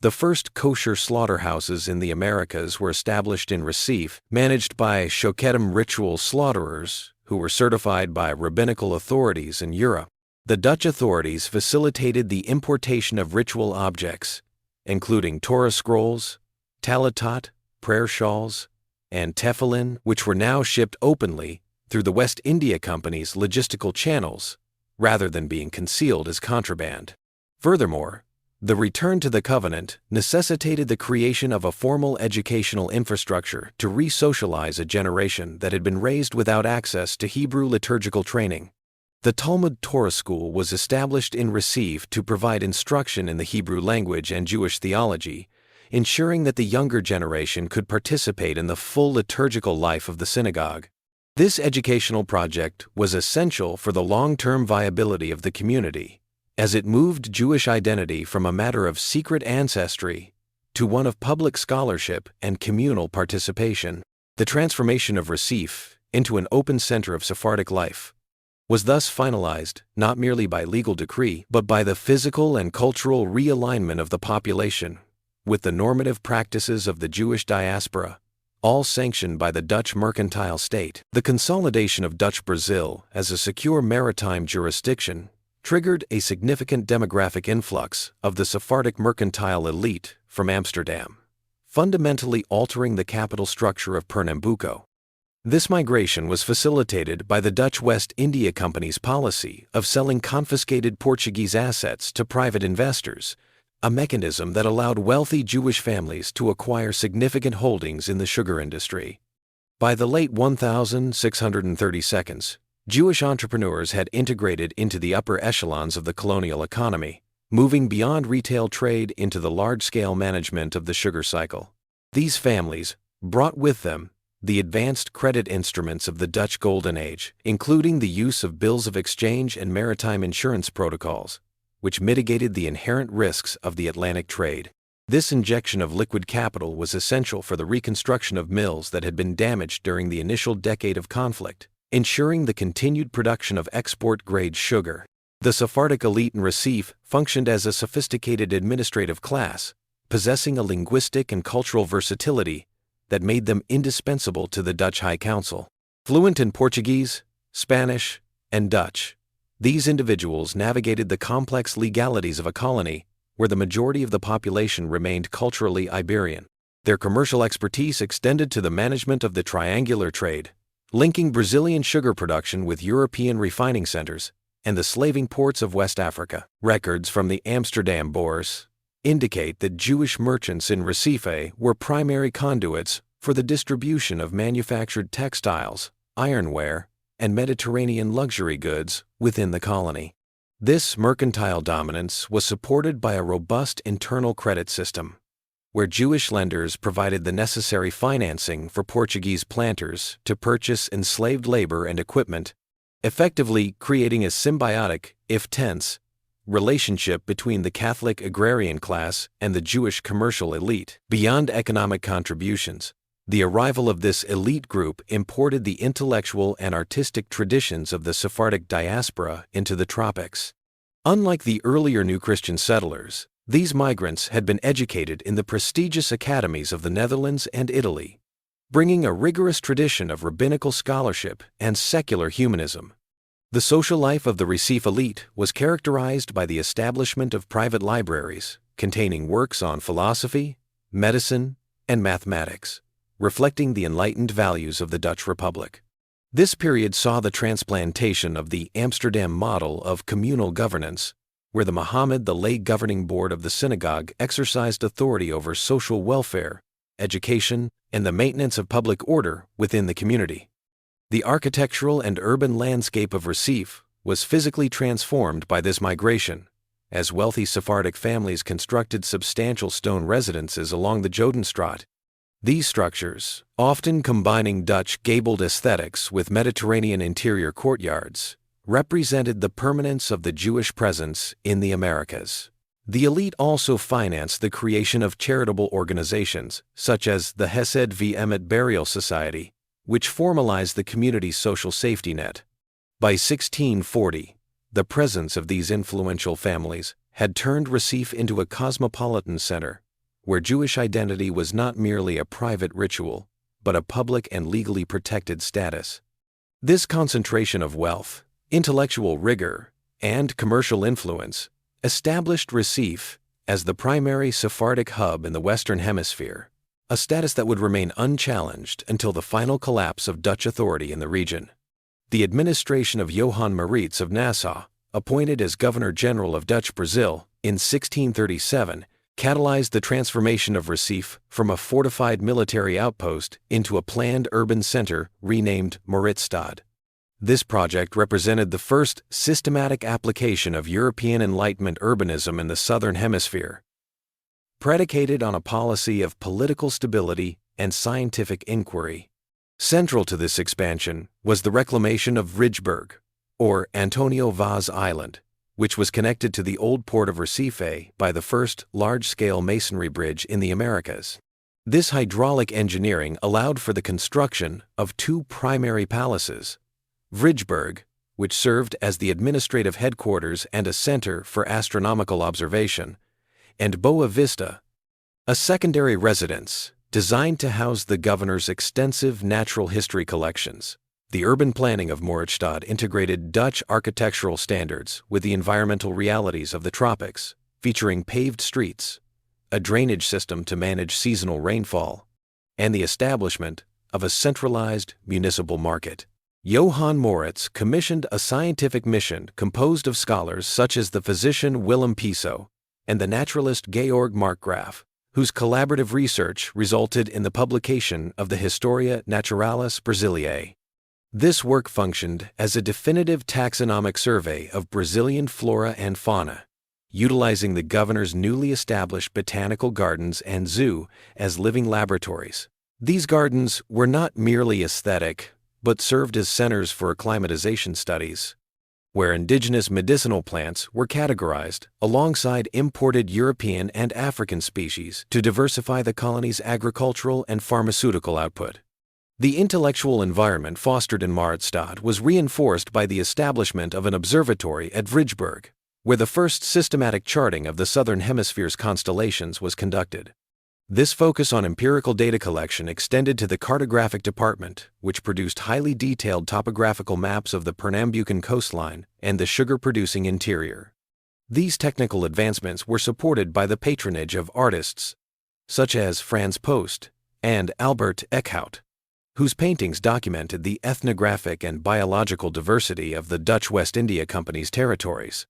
the first kosher slaughterhouses in the Americas were established in Recife, managed by Shoketim ritual slaughterers who were certified by rabbinical authorities in Europe. The Dutch authorities facilitated the importation of ritual objects, including Torah scrolls, talitot, prayer shawls, and tefillin, which were now shipped openly through the West India Company's logistical channels, rather than being concealed as contraband. Furthermore, the return to the covenant necessitated the creation of a formal educational infrastructure to re-socialize a generation that had been raised without access to Hebrew liturgical training. The Talmud Torah School was established in Recife to provide instruction in the Hebrew language and Jewish theology, ensuring that the younger generation could participate in the full liturgical life of the synagogue. This educational project was essential for the long-term viability of the community, as it moved Jewish identity from a matter of secret ancestry to one of public scholarship and communal participation. The transformation of Recife into an open center of Sephardic life was thus finalized not merely by legal decree, but by the physical and cultural realignment of the population with the normative practices of the Jewish diaspora, all sanctioned by the Dutch mercantile state. The consolidation of Dutch Brazil as a secure maritime jurisdiction triggered a significant demographic influx of the Sephardic mercantile elite from Amsterdam, fundamentally altering the capital structure of Pernambuco. This migration was facilitated by the Dutch West India Company's policy of selling confiscated Portuguese assets to private investors, a mechanism that allowed wealthy Jewish families to acquire significant holdings in the sugar industry. By the late 1632s, Jewish entrepreneurs had integrated into the upper echelons of the colonial economy, moving beyond retail trade into the large-scale management of the sugar cycle. These families brought with them the advanced credit instruments of the Dutch Golden Age, including the use of bills of exchange and maritime insurance protocols, which mitigated the inherent risks of the Atlantic trade. This injection of liquid capital was essential for the reconstruction of mills that had been damaged during the initial decade of conflict, ensuring the continued production of export-grade sugar. The Sephardic elite in Recife functioned as a sophisticated administrative class, possessing a linguistic and cultural versatility that made them indispensable to the Dutch High Council. Fluent in Portuguese, Spanish, and Dutch, these individuals navigated the complex legalities of a colony where the majority of the population remained culturally Iberian. Their commercial expertise extended to the management of the triangular trade, linking Brazilian sugar production with European refining centers and the slaving ports of West Africa. Records from the Amsterdam Bourse indicate that Jewish merchants in Recife were primary conduits for the distribution of manufactured textiles, ironware, and Mediterranean luxury goods within the colony. This mercantile dominance was supported by a robust internal credit system, where Jewish lenders provided the necessary financing for Portuguese planters to purchase enslaved labor and equipment, effectively creating a symbiotic, if tense, relationship between the Catholic agrarian class and the Jewish commercial elite. Beyond economic contributions, the arrival of this elite group imported the intellectual and artistic traditions of the Sephardic diaspora into the tropics. Unlike the earlier New Christian settlers, these migrants had been educated in the prestigious academies of the Netherlands and Italy, bringing a rigorous tradition of rabbinical scholarship and secular humanism. The social life of the Recife elite was characterized by the establishment of private libraries containing works on philosophy, medicine, and mathematics, reflecting the enlightened values of the Dutch Republic. This period saw the transplantation of the Amsterdam model of communal governance, where the Mohammed, the lay governing board of the synagogue, exercised authority over social welfare, education, and the maintenance of public order within the community. The architectural and urban landscape of Recife was physically transformed by this migration, as wealthy Sephardic families constructed substantial stone residences along the Jodenstraat. These structures, often combining Dutch gabled aesthetics with Mediterranean interior courtyards, represented the permanence of the Jewish presence in the Americas. The elite also financed the creation of charitable organizations, such as the Hesed v. Emet Burial Society, which formalized the community's social safety net. By 1640, the presence of these influential families had turned Recife into a cosmopolitan center, where Jewish identity was not merely a private ritual, but a public and legally protected status. This concentration of wealth, intellectual rigor, and commercial influence established Recife as the primary Sephardic hub in the Western Hemisphere, a status that would remain unchallenged until the final collapse of Dutch authority in the region. The administration of Johan Maurits of Nassau, appointed as Governor-General of Dutch Brazil in 1637, catalyzed the transformation of Recife from a fortified military outpost into a planned urban center renamed Mauritsstad. This project represented the first systematic application of European Enlightenment urbanism in the Southern Hemisphere, predicated on a policy of political stability and scientific inquiry. Central to this expansion was the reclamation of Ridgeburg, or Antonio Vaz Island, which was connected to the old port of Recife by the first large-scale masonry bridge in the Americas. This hydraulic engineering allowed for the construction of two primary palaces: Ridgeburg, which served as the administrative headquarters and a center for astronomical observation, and Boa Vista, a secondary residence designed to house the governor's extensive natural history collections. The urban planning of Mauritsstad integrated Dutch architectural standards with the environmental realities of the tropics, featuring paved streets, a drainage system to manage seasonal rainfall, and the establishment of a centralized municipal market. Johan Maurits commissioned a scientific mission composed of scholars such as the physician Willem Piso and the naturalist Georg Markgraf, whose collaborative research resulted in the publication of the Historia Naturalis Brasiliae. This work functioned as a definitive taxonomic survey of Brazilian flora and fauna, utilizing the governor's newly established botanical gardens and zoo as living laboratories. These gardens were not merely aesthetic, but served as centers for acclimatization studies, where indigenous medicinal plants were categorized alongside imported European and African species to diversify the colony's agricultural and pharmaceutical output. The intellectual environment fostered in Maritstad was reinforced by the establishment of an observatory at Vrijburg, where the first systematic charting of the Southern Hemisphere's constellations was conducted. This focus on empirical data collection extended to the cartographic department, which produced highly detailed topographical maps of the Pernambucan coastline and the sugar-producing interior. These technical advancements were supported by the patronage of artists such as Frans Post and Albert Eckhout, whose paintings documented the ethnographic and biological diversity of the Dutch West India Company's territories.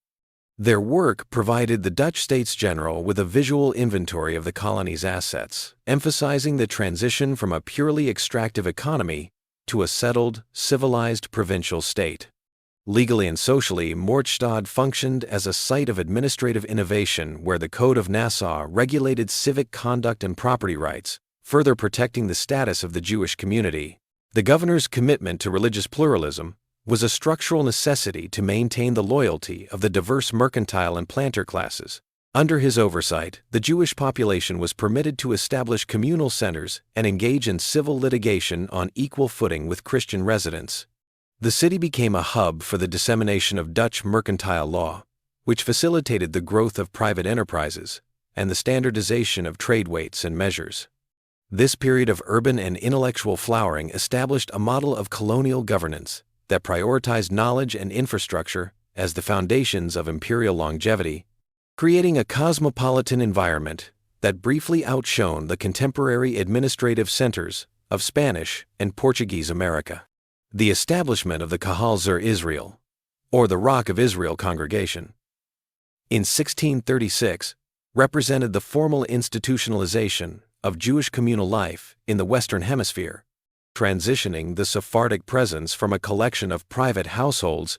Their work provided the Dutch States General with a visual inventory of the colony's assets, emphasizing the transition from a purely extractive economy to a settled, civilized provincial state. Legally and socially, Maritstad functioned as a site of administrative innovation where the Code of Nassau regulated civic conduct and property rights, further protecting the status of the Jewish community. The governor's commitment to religious pluralism was a structural necessity to maintain the loyalty of the diverse mercantile and planter classes. Under his oversight, the Jewish population was permitted to establish communal centers and engage in civil litigation on equal footing with Christian residents. The city became a hub for the dissemination of Dutch mercantile law, which facilitated the growth of private enterprises and the standardization of trade weights and measures. This period of urban and intellectual flowering established a model of colonial governance that prioritized knowledge and infrastructure as the foundations of imperial longevity, creating a cosmopolitan environment that briefly outshone the contemporary administrative centers of Spanish and Portuguese America. The establishment of the Kahal Zur Israel, or the Rock of Israel congregation, in 1636 represented the formal institutionalization of Jewish communal life in the Western Hemisphere, transitioning the Sephardic presence from a collection of private households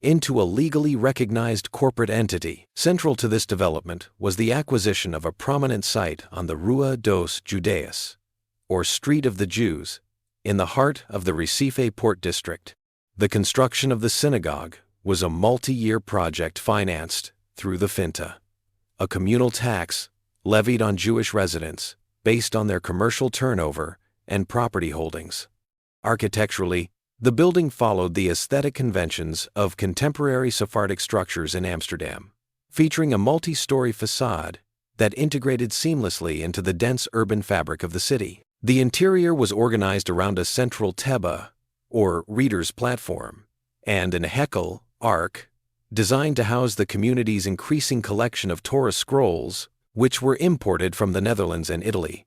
into a legally recognized corporate entity. Central to this development was the acquisition of a prominent site on the Rua dos Judeus, or Street of the Jews, in the heart of the Recife Port District. The construction of the synagogue was a multi-year project financed through the Finta, a communal tax levied on Jewish residents based on their commercial turnover and property holdings. Architecturally, the building followed the aesthetic conventions of contemporary Sephardic structures in Amsterdam, featuring a multi-story facade that integrated seamlessly into the dense urban fabric of the city. The interior was organized around a central teba, or reader's platform, and an hekel, ark, designed to house the community's increasing collection of Torah scrolls, which were imported from the Netherlands and Italy.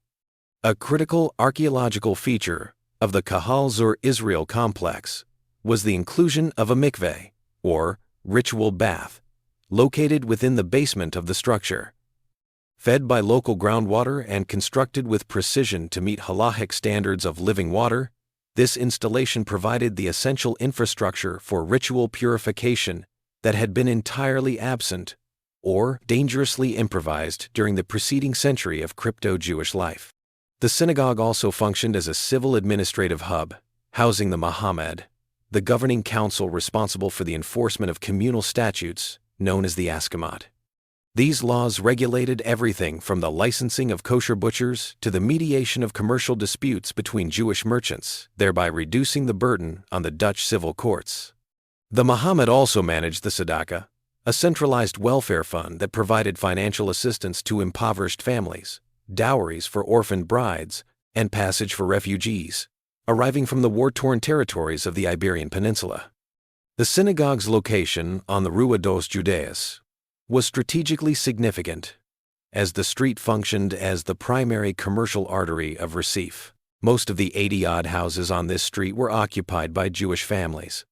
A critical archaeological feature of the Kahal Zur Israel complex was the inclusion of a mikveh, or ritual bath, located within the basement of the structure. Fed by local groundwater and constructed with precision to meet halachic standards of living water, this installation provided the essential infrastructure for ritual purification that had been entirely absent or dangerously improvised during the preceding century of crypto-Jewish life. The synagogue also functioned as a civil administrative hub, housing the Mahamed, the governing council responsible for the enforcement of communal statutes known as the Askemat. These laws regulated everything from the licensing of kosher butchers to the mediation of commercial disputes between Jewish merchants, thereby reducing the burden on the Dutch civil courts. The Mahamed also managed the Tzedakah, a centralized welfare fund that provided financial assistance to impoverished families, dowries for orphaned brides, and passage for refugees arriving from the war-torn territories of the Iberian Peninsula. The synagogue's location on the Rua dos Judeus was strategically significant, as the street functioned as the primary commercial artery of Recife. Most of the 80-odd houses on this street were occupied by Jewish families,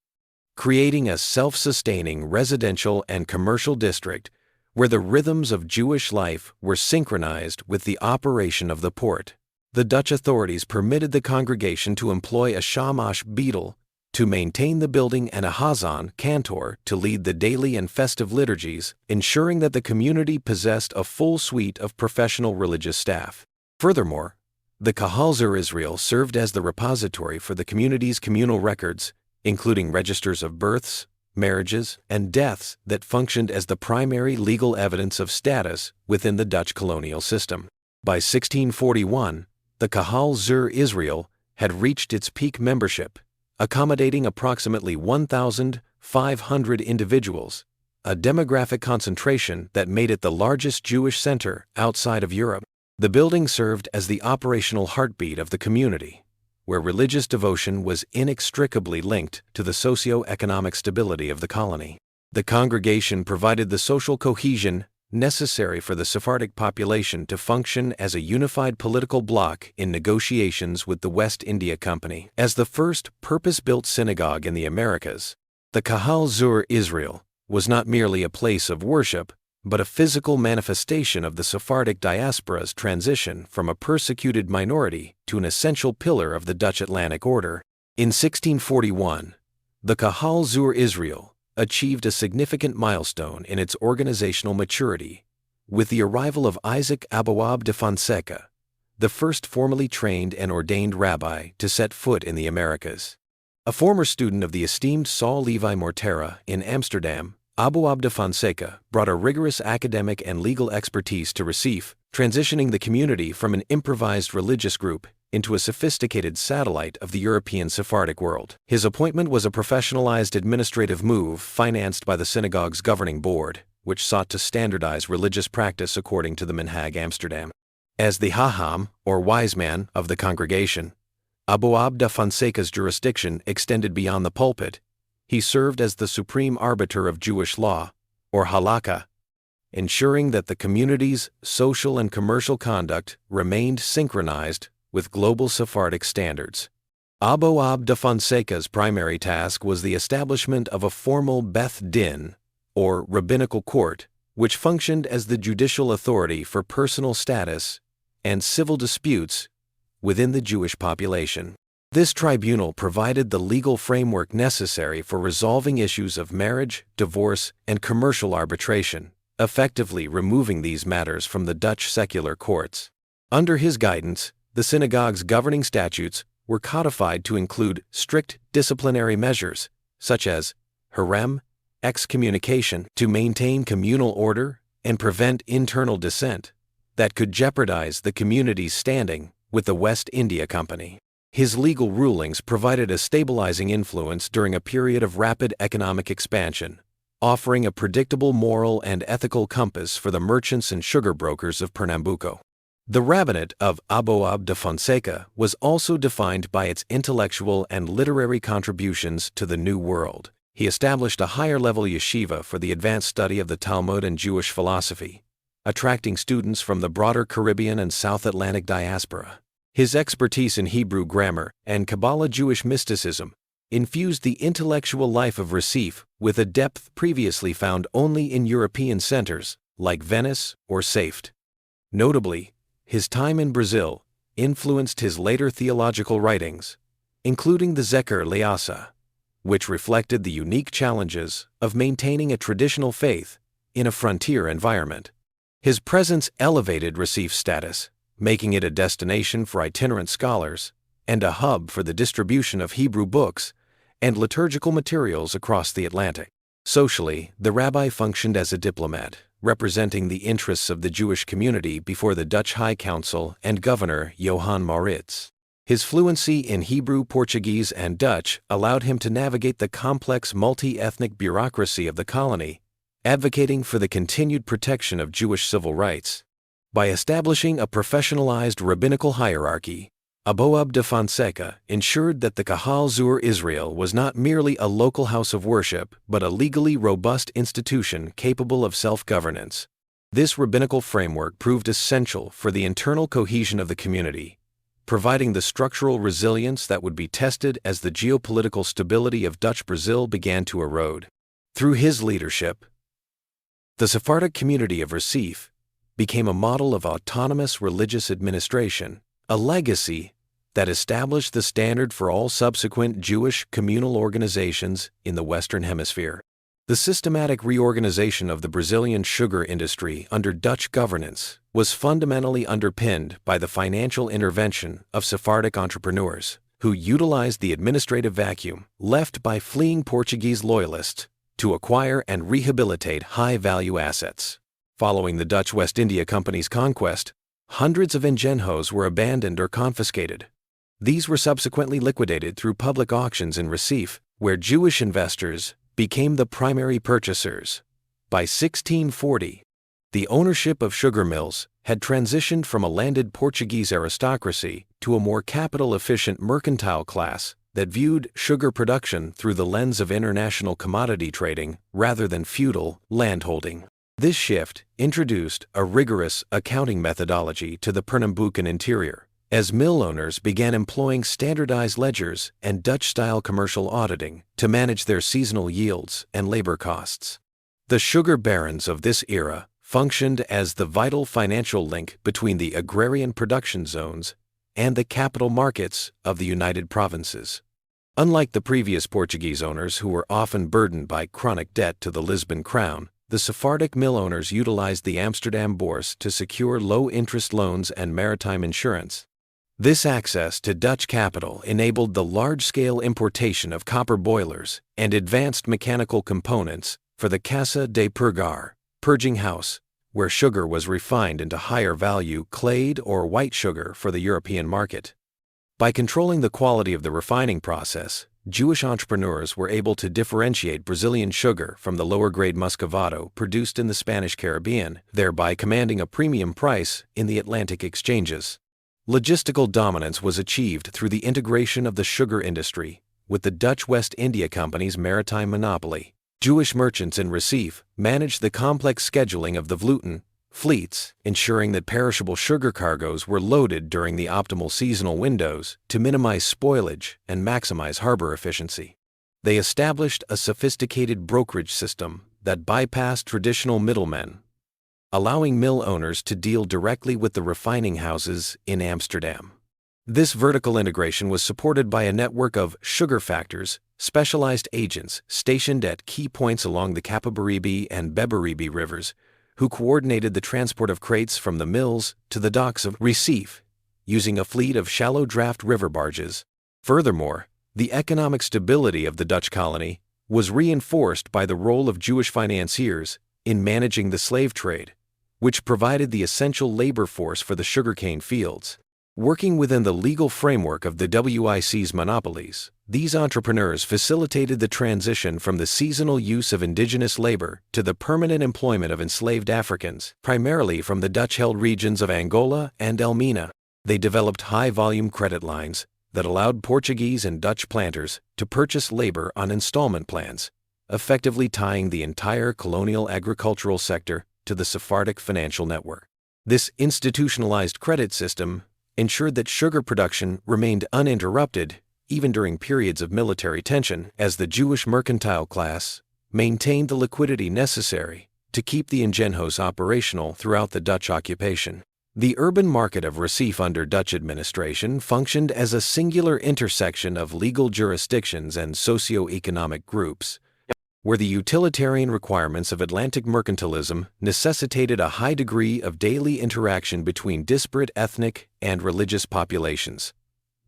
creating a self-sustaining residential and commercial district where the rhythms of Jewish life were synchronized with the operation of the port. The Dutch authorities permitted the congregation to employ a shamash beadle to maintain the building and a Hazan cantor to lead the daily and festive liturgies, ensuring that the community possessed a full suite of professional religious staff. Furthermore, the Kahal Zur Israel served as the repository for the community's communal records, including registers of births, marriages, and deaths that functioned as the primary legal evidence of status within the Dutch colonial system. By 1641, the Kahal Zur Israel had reached its peak membership, accommodating approximately 1,500 individuals, a demographic concentration that made it the largest Jewish center outside of Europe. The building served as the operational heartbeat of the community, where religious devotion was inextricably linked to the socio-economic stability of the colony. The congregation provided the social cohesion necessary for the Sephardic population to function as a unified political bloc in negotiations with the West India Company. As the first purpose-built synagogue in the Americas, the Kahal Zur Israel was not merely a place of worship, but a physical manifestation of the Sephardic diaspora's transition from a persecuted minority to an essential pillar of the Dutch Atlantic Order. In 1641, the Kahal Zur Israel achieved a significant milestone in its organizational maturity with the arrival of Isaac Aboab de Fonseca, the first formally trained and ordained rabbi to set foot in the Americas. A former student of the esteemed Saul Levi Mortera in Amsterdam, Aboab de Fonseca brought a rigorous academic and legal expertise to Recife, transitioning the community from an improvised religious group into a sophisticated satellite of the European Sephardic world. His appointment was a professionalized administrative move financed by the synagogue's governing board, which sought to standardize religious practice according to the Minhag Amsterdam. As the Haham, or wise man, of the congregation, Aboab de Fonseca's jurisdiction extended beyond the pulpit. He served as the supreme arbiter of Jewish law, or halakha, ensuring that the community's social and commercial conduct remained synchronized with global Sephardic standards. Aboab de Fonseca's primary task was the establishment of a formal Beth Din, or rabbinical court, which functioned as the judicial authority for personal status and civil disputes within the Jewish population. This tribunal provided the legal framework necessary for resolving issues of marriage, divorce, and commercial arbitration, effectively removing these matters from the Dutch secular courts. Under his guidance, the synagogue's governing statutes were codified to include strict disciplinary measures, such as herem, excommunication, to maintain communal order and prevent internal dissent that could jeopardize the community's standing with the West India Company. His legal rulings provided a stabilizing influence during a period of rapid economic expansion, offering a predictable moral and ethical compass for the merchants and sugar brokers of Pernambuco. The rabbinate of Aboab de Fonseca was also defined by its intellectual and literary contributions to the New World. He established a higher-level yeshiva for the advanced study of the Talmud and Jewish philosophy, attracting students from the broader Caribbean and South Atlantic diaspora. His expertise in Hebrew grammar and Kabbalah Jewish mysticism infused the intellectual life of Recife with a depth previously found only in European centers like Venice or Safed. Notably, his time in Brazil influenced his later theological writings, including the Zeker Leasa, which reflected the unique challenges of maintaining a traditional faith in a frontier environment. His presence elevated Recife's status, making it a destination for itinerant scholars and a hub for the distribution of Hebrew books and liturgical materials across the Atlantic. Socially, the rabbi functioned as a diplomat, representing the interests of the Jewish community before the Dutch High Council and Governor Johan Maurits. His fluency in Hebrew, Portuguese, and Dutch allowed him to navigate the complex multi-ethnic bureaucracy of the colony, advocating for the continued protection of Jewish civil rights. By establishing a professionalized rabbinical hierarchy, Aboab de Fonseca ensured that the Kahal Zur Israel was not merely a local house of worship, but a legally robust institution capable of self-governance. This rabbinical framework proved essential for the internal cohesion of the community, providing the structural resilience that would be tested as the geopolitical stability of Dutch Brazil began to erode. Through his leadership, the Sephardic community of Recife became a model of autonomous religious administration, a legacy that established the standard for all subsequent Jewish communal organizations in the Western Hemisphere. The systematic reorganization of the Brazilian sugar industry under Dutch governance was fundamentally underpinned by the financial intervention of Sephardic entrepreneurs, who utilized the administrative vacuum left by fleeing Portuguese loyalists to acquire and rehabilitate high-value assets. Following the Dutch West India Company's conquest, hundreds of engenhos were abandoned or confiscated. These were subsequently liquidated through public auctions in Recife, where Jewish investors became the primary purchasers. By 1640, the ownership of sugar mills had transitioned from a landed Portuguese aristocracy to a more capital-efficient mercantile class that viewed sugar production through the lens of international commodity trading rather than feudal landholding. This shift introduced a rigorous accounting methodology to the Pernambucan interior, as mill owners began employing standardized ledgers and Dutch-style commercial auditing to manage their seasonal yields and labor costs. The sugar barons of this era functioned as the vital financial link between the agrarian production zones and the capital markets of the United Provinces. Unlike the previous Portuguese owners, who were often burdened by chronic debt to the Lisbon crown, the Sephardic mill owners utilized the Amsterdam Bourse to secure low-interest loans and maritime insurance. This access to Dutch capital enabled the large-scale importation of copper boilers and advanced mechanical components for the Casa de Purgar, purging house, where sugar was refined into higher-value clayed or white sugar for the European market. By controlling the quality of the refining process, Jewish entrepreneurs were able to differentiate Brazilian sugar from the lower-grade Muscovado produced in the Spanish Caribbean, thereby commanding a premium price in the Atlantic exchanges. Logistical dominance was achieved through the integration of the sugar industry with the Dutch West India Company's maritime monopoly. Jewish merchants in Recife managed the complex scheduling of the Vluten fleets, ensuring that perishable sugar cargoes were loaded during the optimal seasonal windows to minimize spoilage and maximize harbor efficiency. They established a sophisticated brokerage system that bypassed traditional middlemen, allowing mill owners to deal directly with the refining houses in Amsterdam. This vertical integration was supported by a network of sugar factors, specialized agents stationed at key points along the Capibaribe and Beberibe rivers, who coordinated the transport of crates from the mills to the docks of Recife, using a fleet of shallow draft river barges. Furthermore, the economic stability of the Dutch colony was reinforced by the role of Jewish financiers in managing the slave trade, which provided the essential labor force for the sugarcane fields. Working within the legal framework of the WIC's monopolies, these entrepreneurs facilitated the transition from the seasonal use of indigenous labor to the permanent employment of enslaved Africans, primarily from the Dutch-held regions of Angola and Elmina. They developed high-volume credit lines that allowed Portuguese and Dutch planters to purchase labor on installment plans, effectively tying the entire colonial agricultural sector to the Sephardic financial network. This institutionalized credit system ensured that sugar production remained uninterrupted even during periods of military tension, as the Jewish mercantile class maintained the liquidity necessary to keep the engenhos operational throughout the Dutch occupation. The urban market of Recife under Dutch administration functioned as a singular intersection of legal jurisdictions and socio-economic groups, where the utilitarian requirements of Atlantic mercantilism necessitated a high degree of daily interaction between disparate ethnic and religious populations.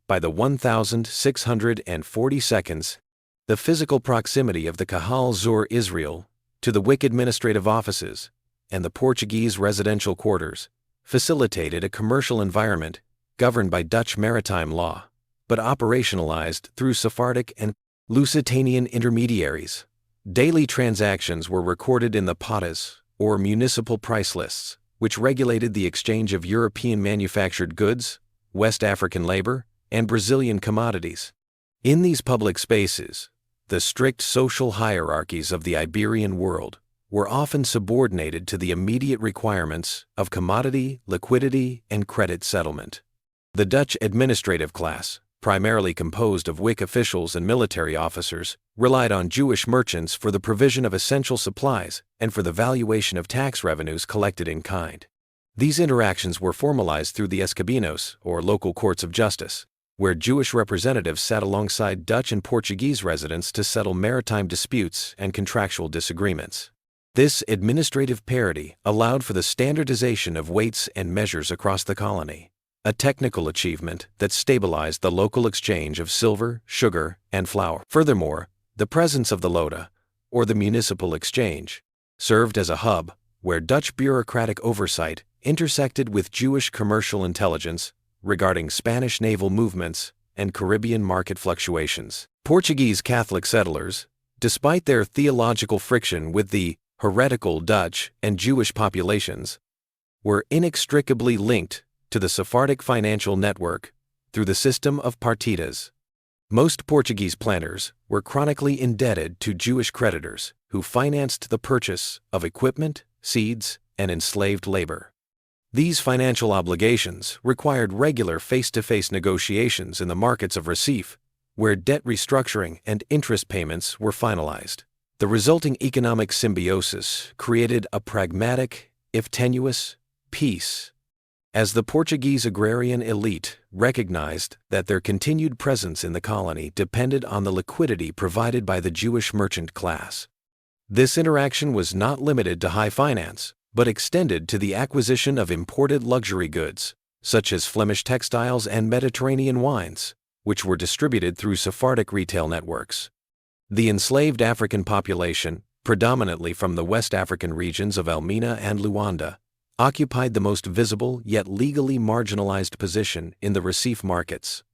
By the 1642, the physical proximity of the Kahal Zur Israel to the WIC administrative offices and the Portuguese residential quarters facilitated a commercial environment governed by Dutch maritime law, but operationalized through Sephardic and Lusitanian intermediaries. Daily transactions were recorded in the potas, or municipal price lists, which regulated the exchange of European manufactured goods, West African labor, and Brazilian commodities. In these public spaces, the strict social hierarchies of the Iberian world were often subordinated to the immediate requirements of commodity, liquidity, and credit settlement. The Dutch administrative class, primarily composed of WIC officials and military officers, relied on Jewish merchants for the provision of essential supplies and for the valuation of tax revenues collected in kind. These interactions were formalized through the escabinos, or local courts of justice. where Jewish representatives sat alongside Dutch and Portuguese residents to settle maritime disputes and contractual disagreements. This administrative parity allowed for the standardization of weights and measures across the colony, a technical achievement that stabilized the local exchange of silver, sugar, and flour. Furthermore, the presence of the Lota, or the municipal exchange, served as a hub where Dutch bureaucratic oversight intersected with Jewish commercial intelligence regarding Spanish naval movements and Caribbean market fluctuations. Portuguese Catholic settlers, despite their theological friction with the heretical Dutch and Jewish populations, were inextricably linked to the Sephardic financial network through the system of partidas. Most Portuguese planters were chronically indebted to Jewish creditors who financed the purchase of equipment, seeds, and enslaved labor. These financial obligations required regular face-to-face negotiations in the markets of Recife, where debt restructuring and interest payments were finalized. The resulting economic symbiosis created a pragmatic, if tenuous, peace, as the Portuguese agrarian elite recognized that their continued presence in the colony depended on the liquidity provided by the Jewish merchant class. This interaction was not limited to high finance, but extended to the acquisition of imported luxury goods, such as Flemish textiles and Mediterranean wines, which were distributed through Sephardic retail networks. The enslaved African population, predominantly from the West African regions of Elmina and Luanda, occupied the most visible yet legally marginalized position in the Recife markets.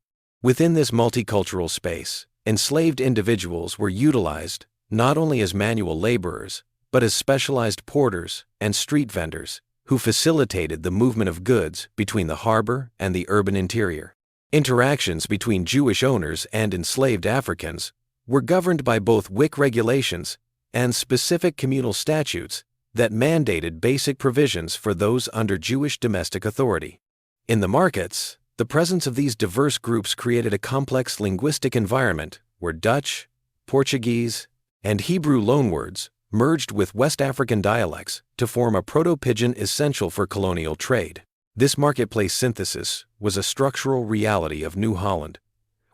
Within this multicultural space, enslaved individuals were utilized not only as manual laborers, but as specialized porters and street vendors who facilitated the movement of goods between the harbor and the urban interior. Interactions between Jewish owners and enslaved Africans were governed by both WIC regulations and specific communal statutes that mandated basic provisions for those under Jewish domestic authority. In the markets, the presence of these diverse groups created a complex linguistic environment where Dutch, Portuguese, and Hebrew loanwords merged with West African dialects to form a proto-pidgin essential for colonial trade. This marketplace synthesis was a structural reality of New Holland,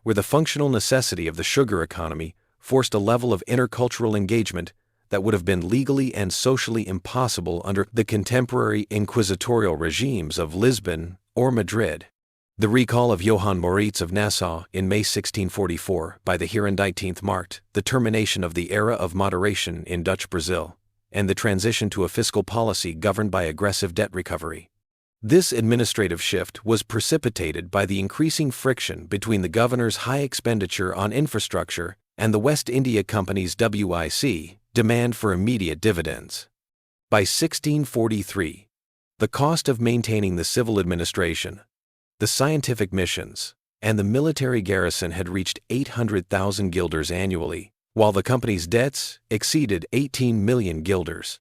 where the functional necessity of the sugar economy forced a level of intercultural engagement that would have been legally and socially impossible under the contemporary inquisitorial regimes of Lisbon or Madrid. The recall of Johann Moritz of Nassau in May 1644 by the Girondins marked the termination of the era of moderation in Dutch Brazil and the transition to a fiscal policy governed by aggressive debt recovery. This administrative shift was precipitated by the increasing friction between the governor's high expenditure on infrastructure and the West India Company's WIC demand for immediate dividends. By 1643, the cost of maintaining the civil administration, the scientific missions, and the military garrison had reached 800,000 guilders annually, while the company's debts exceeded 18 million guilders.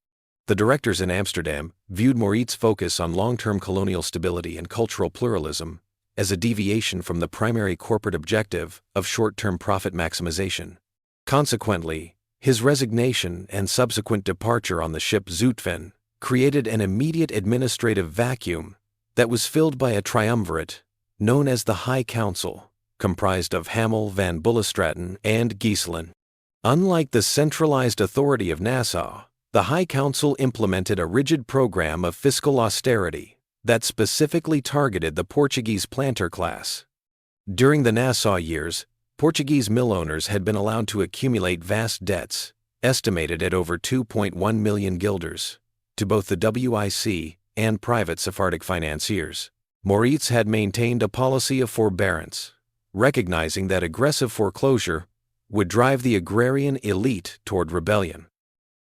The directors in Amsterdam viewed Moritz's focus on long-term colonial stability and cultural pluralism as a deviation from the primary corporate objective of short-term profit maximization. Consequently, his resignation and subsequent departure on the ship Zutphen created an immediate administrative vacuum that was filled by a triumvirate known as the High Council, comprised of Hamel van Bullestraten and Gieselen. Unlike the centralized authority of Nassau, the High Council implemented a rigid program of fiscal austerity that specifically targeted the Portuguese planter class. During the Nassau years, Portuguese mill owners had been allowed to accumulate vast debts, estimated at over 2.1 million guilders, to both the WIC and private Sephardic financiers. Moritz had maintained a policy of forbearance, recognizing that aggressive foreclosure would drive the agrarian elite toward rebellion.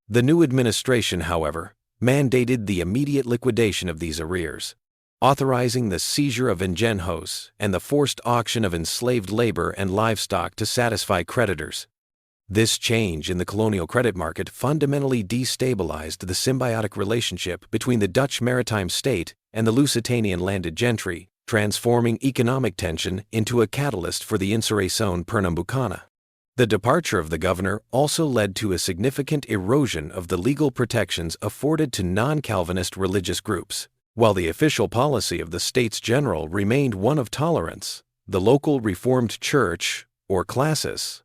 The new administration, however, mandated the immediate liquidation of these arrears, authorizing the seizure of engenhos and the forced auction of enslaved labor and livestock to satisfy creditors. This change in the colonial credit market fundamentally destabilized the symbiotic relationship between the Dutch maritime state and the Lusitanian landed gentry, transforming economic tension into a catalyst for the Insurreição Pernambucana. The departure of the governor also led to a significant erosion of the legal protections afforded to non-Calvinist religious groups. While the official policy of the States General remained one of tolerance, The local Reformed Church, or classis,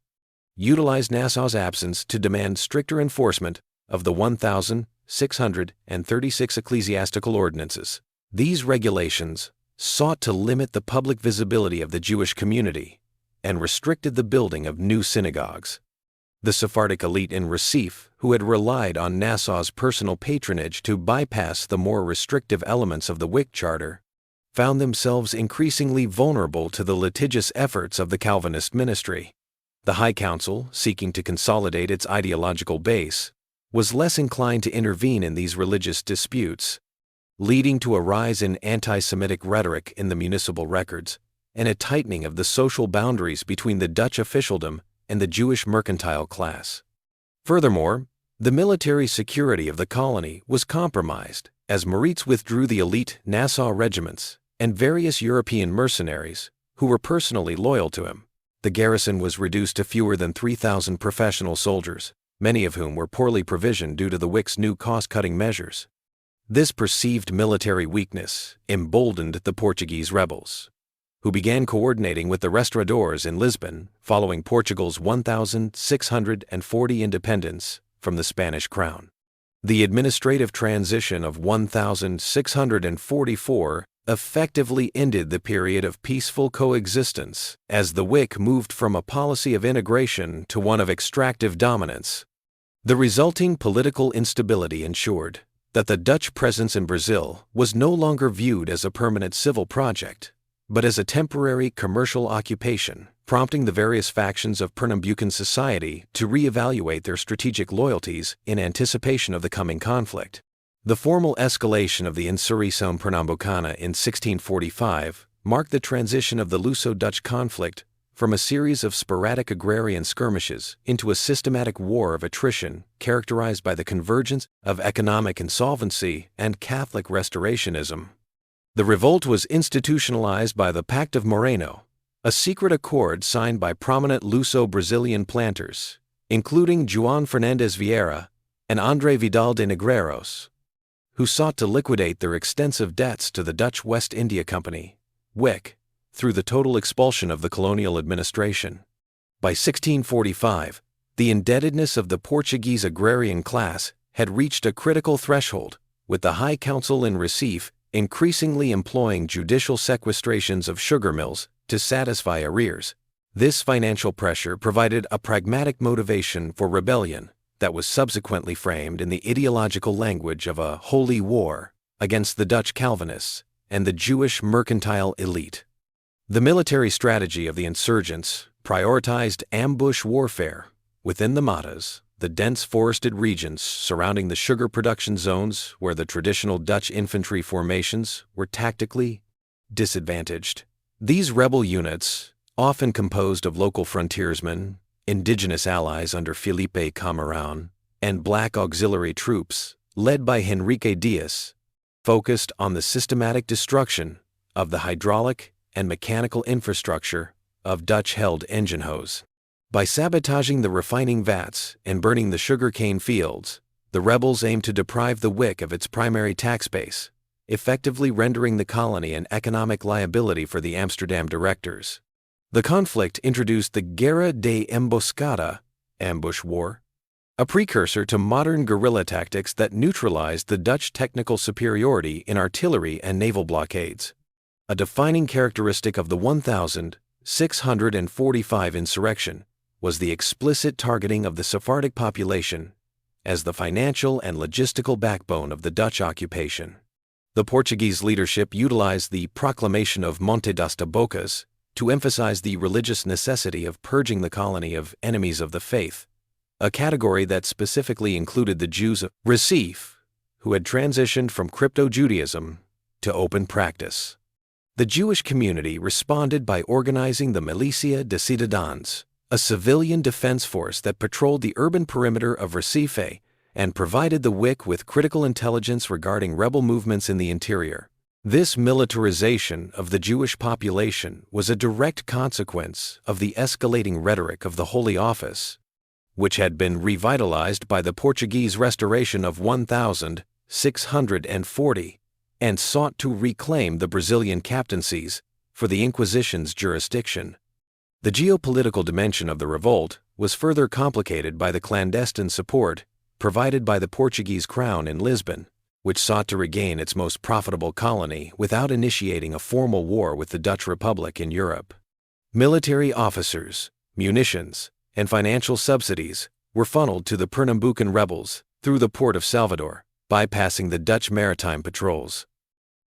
utilized Nassau's absence to demand stricter enforcement of the 1,636 ecclesiastical ordinances. These regulations sought to limit the public visibility of the Jewish community and restricted the building of new synagogues. The Sephardic elite in Recife, who had relied on Nassau's personal patronage to bypass the more restrictive elements of the Wick Charter, found themselves increasingly vulnerable to the litigious efforts of the Calvinist ministry. The High Council, seeking to consolidate its ideological base, was less inclined to intervene in these religious disputes, leading to a rise in anti-Semitic rhetoric in the municipal records and a tightening of the social boundaries between the Dutch officialdom and the Jewish mercantile class. Furthermore, the military security of the colony was compromised as Maurits withdrew the elite Nassau regiments and various European mercenaries who were personally loyal to him. The garrison was reduced to fewer than 3,000 professional soldiers, many of whom were poorly provisioned due to the Wick's new cost-cutting measures. This perceived military weakness emboldened the Portuguese rebels, who began coordinating with the restauradores in Lisbon following Portugal's 1,640 independence from the Spanish crown. The administrative transition of 1,644 effectively ended the period of peaceful coexistence as the Wick moved from a policy of integration to one of extractive dominance. The resulting political instability ensured that the Dutch presence in Brazil was no longer viewed as a permanent civil project, but as a temporary commercial occupation, prompting the various factions of Pernambucan society to reevaluate their strategic loyalties in anticipation of the coming conflict. The formal escalation of the Insurreição Pernambucana in 1645 marked the transition of the Luso-Dutch conflict from a series of sporadic agrarian skirmishes into a systematic war of attrition characterized by the convergence of economic insolvency and Catholic restorationism. The revolt was institutionalized by the Pact of Moreno, a secret accord signed by prominent Luso-Brazilian planters, including João Fernandes Vieira and André Vidal de Negreiros, who sought to liquidate their extensive debts to the Dutch West India Company, WIC, through the total expulsion of the colonial administration. By 1645, the indebtedness of the Portuguese agrarian class had reached a critical threshold, with the High Council in Recife increasingly employing judicial sequestrations of sugar mills to satisfy arrears. This financial pressure provided a pragmatic motivation for rebellion that was subsequently framed in the ideological language of a holy war against the Dutch Calvinists and the Jewish mercantile elite. The military strategy of the insurgents prioritized ambush warfare within the matas, the dense forested regions surrounding the sugar production zones where the traditional Dutch infantry formations were tactically disadvantaged. These rebel units, often composed of local frontiersmen, indigenous allies under Felipe Camarão, and black auxiliary troops, led by Henrique Dias, focused on the systematic destruction of the hydraulic and mechanical infrastructure of Dutch-held engine hose. By sabotaging the refining vats and burning the sugarcane fields, the rebels aimed to deprive the WIC of its primary tax base, effectively rendering the colony an economic liability for the Amsterdam directors. The conflict introduced the Guerra de Emboscada, ambush war, a precursor to modern guerrilla tactics that neutralized the Dutch technical superiority in artillery and naval blockades. A defining characteristic of the 1,645 insurrection was the explicit targeting of the Sephardic population as the financial and logistical backbone of the Dutch occupation. The Portuguese leadership utilized the Proclamation of Monte das Tabocas to emphasize the religious necessity of purging the colony of enemies of the faith, a category that specifically included the Jews of Recife, who had transitioned from crypto-Judaism to open practice. The Jewish community responded by organizing the Milícia de Cidadãos, a civilian defense force that patrolled the urban perimeter of Recife and provided the WIC with critical intelligence regarding rebel movements in the interior. This militarization of the Jewish population was a direct consequence of the escalating rhetoric of the Holy Office, which had been revitalized by the Portuguese restoration of 1,640 and sought to reclaim the Brazilian captaincies for the Inquisition's jurisdiction. The geopolitical dimension of the revolt was further complicated by the clandestine support provided by the Portuguese crown in Lisbon, which sought to regain its most profitable colony without initiating a formal war with the Dutch Republic in Europe. Military officers, munitions, and financial subsidies were funneled to the Pernambucan rebels through the port of Salvador, bypassing the Dutch maritime patrols.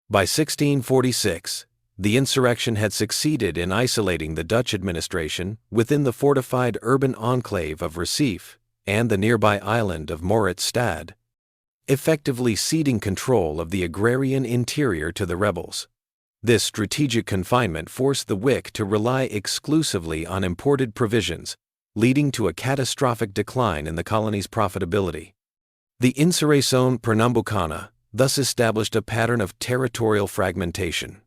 By 1646, the insurrection had succeeded in isolating the Dutch administration within the fortified urban enclave of Recife and the nearby island of Mauritsstad, effectively ceding control of the agrarian interior to the rebels. This strategic confinement forced the WIC to rely exclusively on imported provisions, leading to a catastrophic decline in the colony's profitability. The Insurreição Pernambucana thus established a pattern of territorial fragmentation,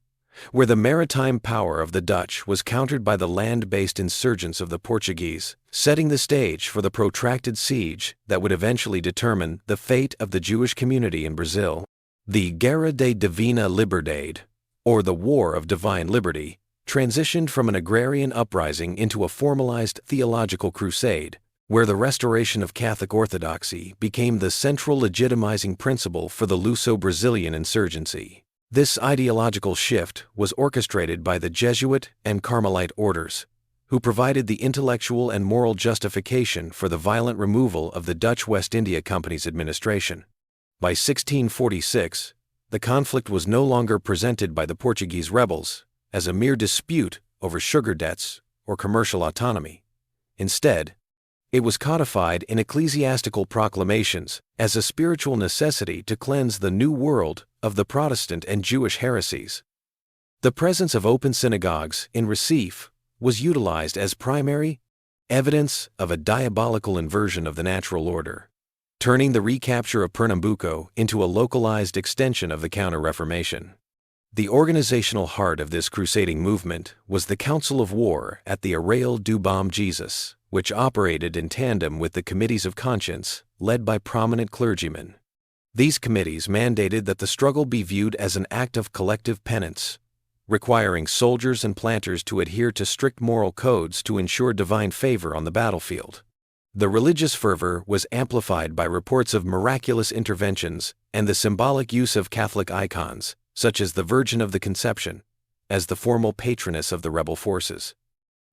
where the maritime power of the Dutch was countered by the land-based insurgents of the Portuguese, setting the stage for the protracted siege that would eventually determine the fate of the Jewish community in Brazil. The Guerra de Divina Liberdade, or the War of Divine Liberty, transitioned from an agrarian uprising into a formalized theological crusade, where the restoration of Catholic orthodoxy became the central legitimizing principle for the Luso-Brazilian insurgency. This ideological shift was orchestrated by the Jesuit and Carmelite orders, who provided the intellectual and moral justification for the violent removal of the Dutch West India Company's administration. By 1646, the conflict was no longer presented by the Portuguese rebels as a mere dispute over sugar debts or commercial autonomy. Instead, it was codified in ecclesiastical proclamations as a spiritual necessity to cleanse the New World of the Protestant and Jewish heresies. The presence of open synagogues in Recife was utilized as primary evidence of a diabolical inversion of the natural order, turning the recapture of Pernambuco into a localized extension of the Counter-Reformation. The organizational heart of this crusading movement was the Council of War at the Arraial do Bom Jesus, which operated in tandem with the Committees of Conscience, led by prominent clergymen. These committees mandated that the struggle be viewed as an act of collective penance, requiring soldiers and planters to adhere to strict moral codes to ensure divine favor on the battlefield. The religious fervor was amplified by reports of miraculous interventions and the symbolic use of Catholic icons, such as the Virgin of the Conception, as the formal patroness of the rebel forces.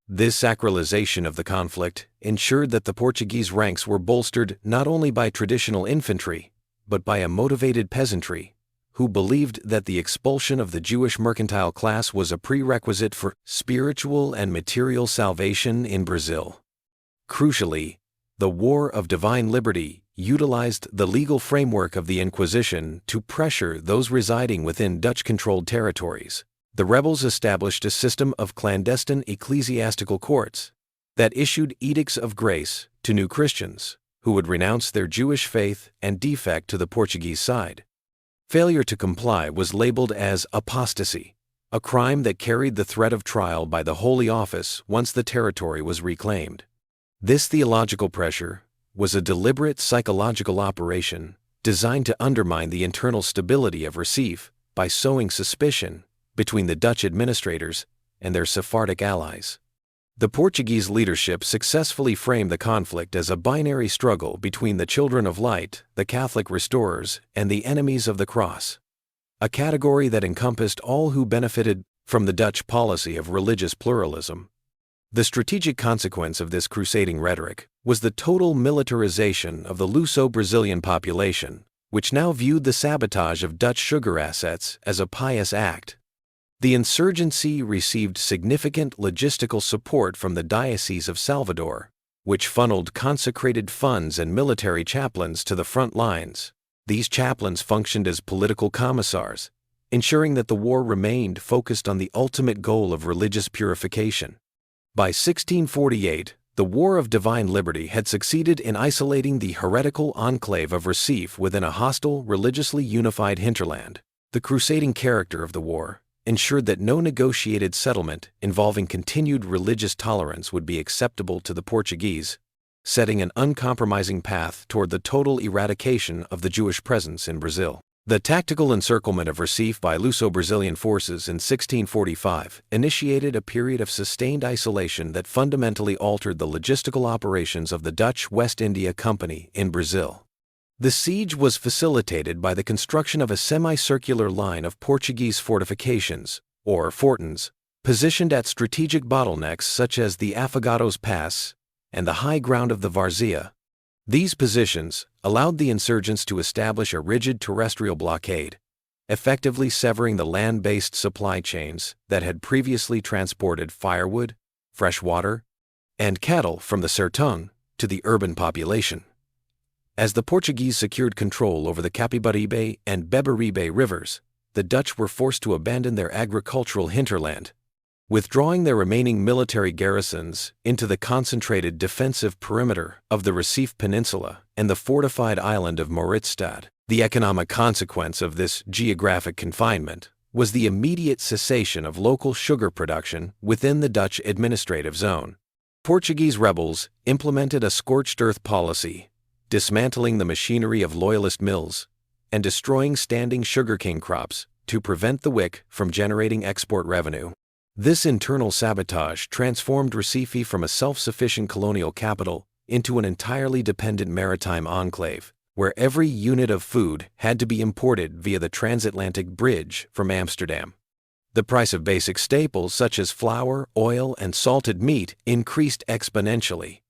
This sacralization of the conflict ensured that the Portuguese ranks were bolstered not only by traditional infantry, but by a motivated peasantry, who believed that the expulsion of the Jewish mercantile class was a prerequisite for spiritual and material salvation in Brazil. Crucially, the War of Divine Liberty utilized the legal framework of the Inquisition to pressure those residing within Dutch-controlled territories. The rebels established a system of clandestine ecclesiastical courts that issued edicts of grace to new Christians who would renounce their Jewish faith and defect to the Portuguese side. Failure to comply was labeled as apostasy, a crime that carried the threat of trial by the Holy Office once the territory was reclaimed. This theological pressure was a deliberate psychological operation designed to undermine the internal stability of Recife by sowing suspicion between the Dutch administrators and their Sephardic allies. The Portuguese leadership successfully framed the conflict as a binary struggle between the children of light, the Catholic restorers, and the enemies of the cross, a category that encompassed all who benefited from the Dutch policy of religious pluralism. The strategic consequence of this crusading rhetoric was the total militarization of the Luso-Brazilian population, which now viewed the sabotage of Dutch sugar assets as a pious act. The insurgency received significant logistical support from the Diocese of Salvador, which funneled consecrated funds and military chaplains to the front lines. These chaplains functioned as political commissars, ensuring that the war remained focused on the ultimate goal of religious purification. By 1648, the War of Divine Liberty had succeeded in isolating the heretical enclave of Recife within a hostile, religiously unified hinterland. The crusading character of the war ensured that no negotiated settlement involving continued religious tolerance would be acceptable to the Portuguese, setting an uncompromising path toward the total eradication of the Jewish presence in Brazil. The tactical encirclement of Recife by Luso-Brazilian forces in 1645 initiated a period of sustained isolation that fundamentally altered the logistical operations of the Dutch West India Company in Brazil. The siege was facilitated by the construction of a semicircular line of Portuguese fortifications, or fortins, positioned at strategic bottlenecks such as the Afogados Pass and the high ground of the Várzea. These positions allowed the insurgents to establish a rigid terrestrial blockade, effectively severing the land-based supply chains that had previously transported firewood, fresh water, and cattle from the Sertão to the urban population. As the Portuguese secured control over the Capibaribe and Beberibe rivers, the Dutch were forced to abandon their agricultural hinterland, withdrawing their remaining military garrisons into the concentrated defensive perimeter of the Recife Peninsula and the fortified island of Mauritsstad. The economic consequence of this geographic confinement was the immediate cessation of local sugar production within the Dutch administrative zone. Portuguese rebels implemented a scorched earth policy, dismantling the machinery of loyalist mills and destroying standing sugarcane crops to prevent the WIC from generating export revenue. This internal sabotage transformed Recife from a self-sufficient colonial capital into an entirely dependent maritime enclave, where every unit of food had to be imported via the transatlantic bridge from Amsterdam. The price of basic staples such as flour, oil, and salted meat increased exponentially,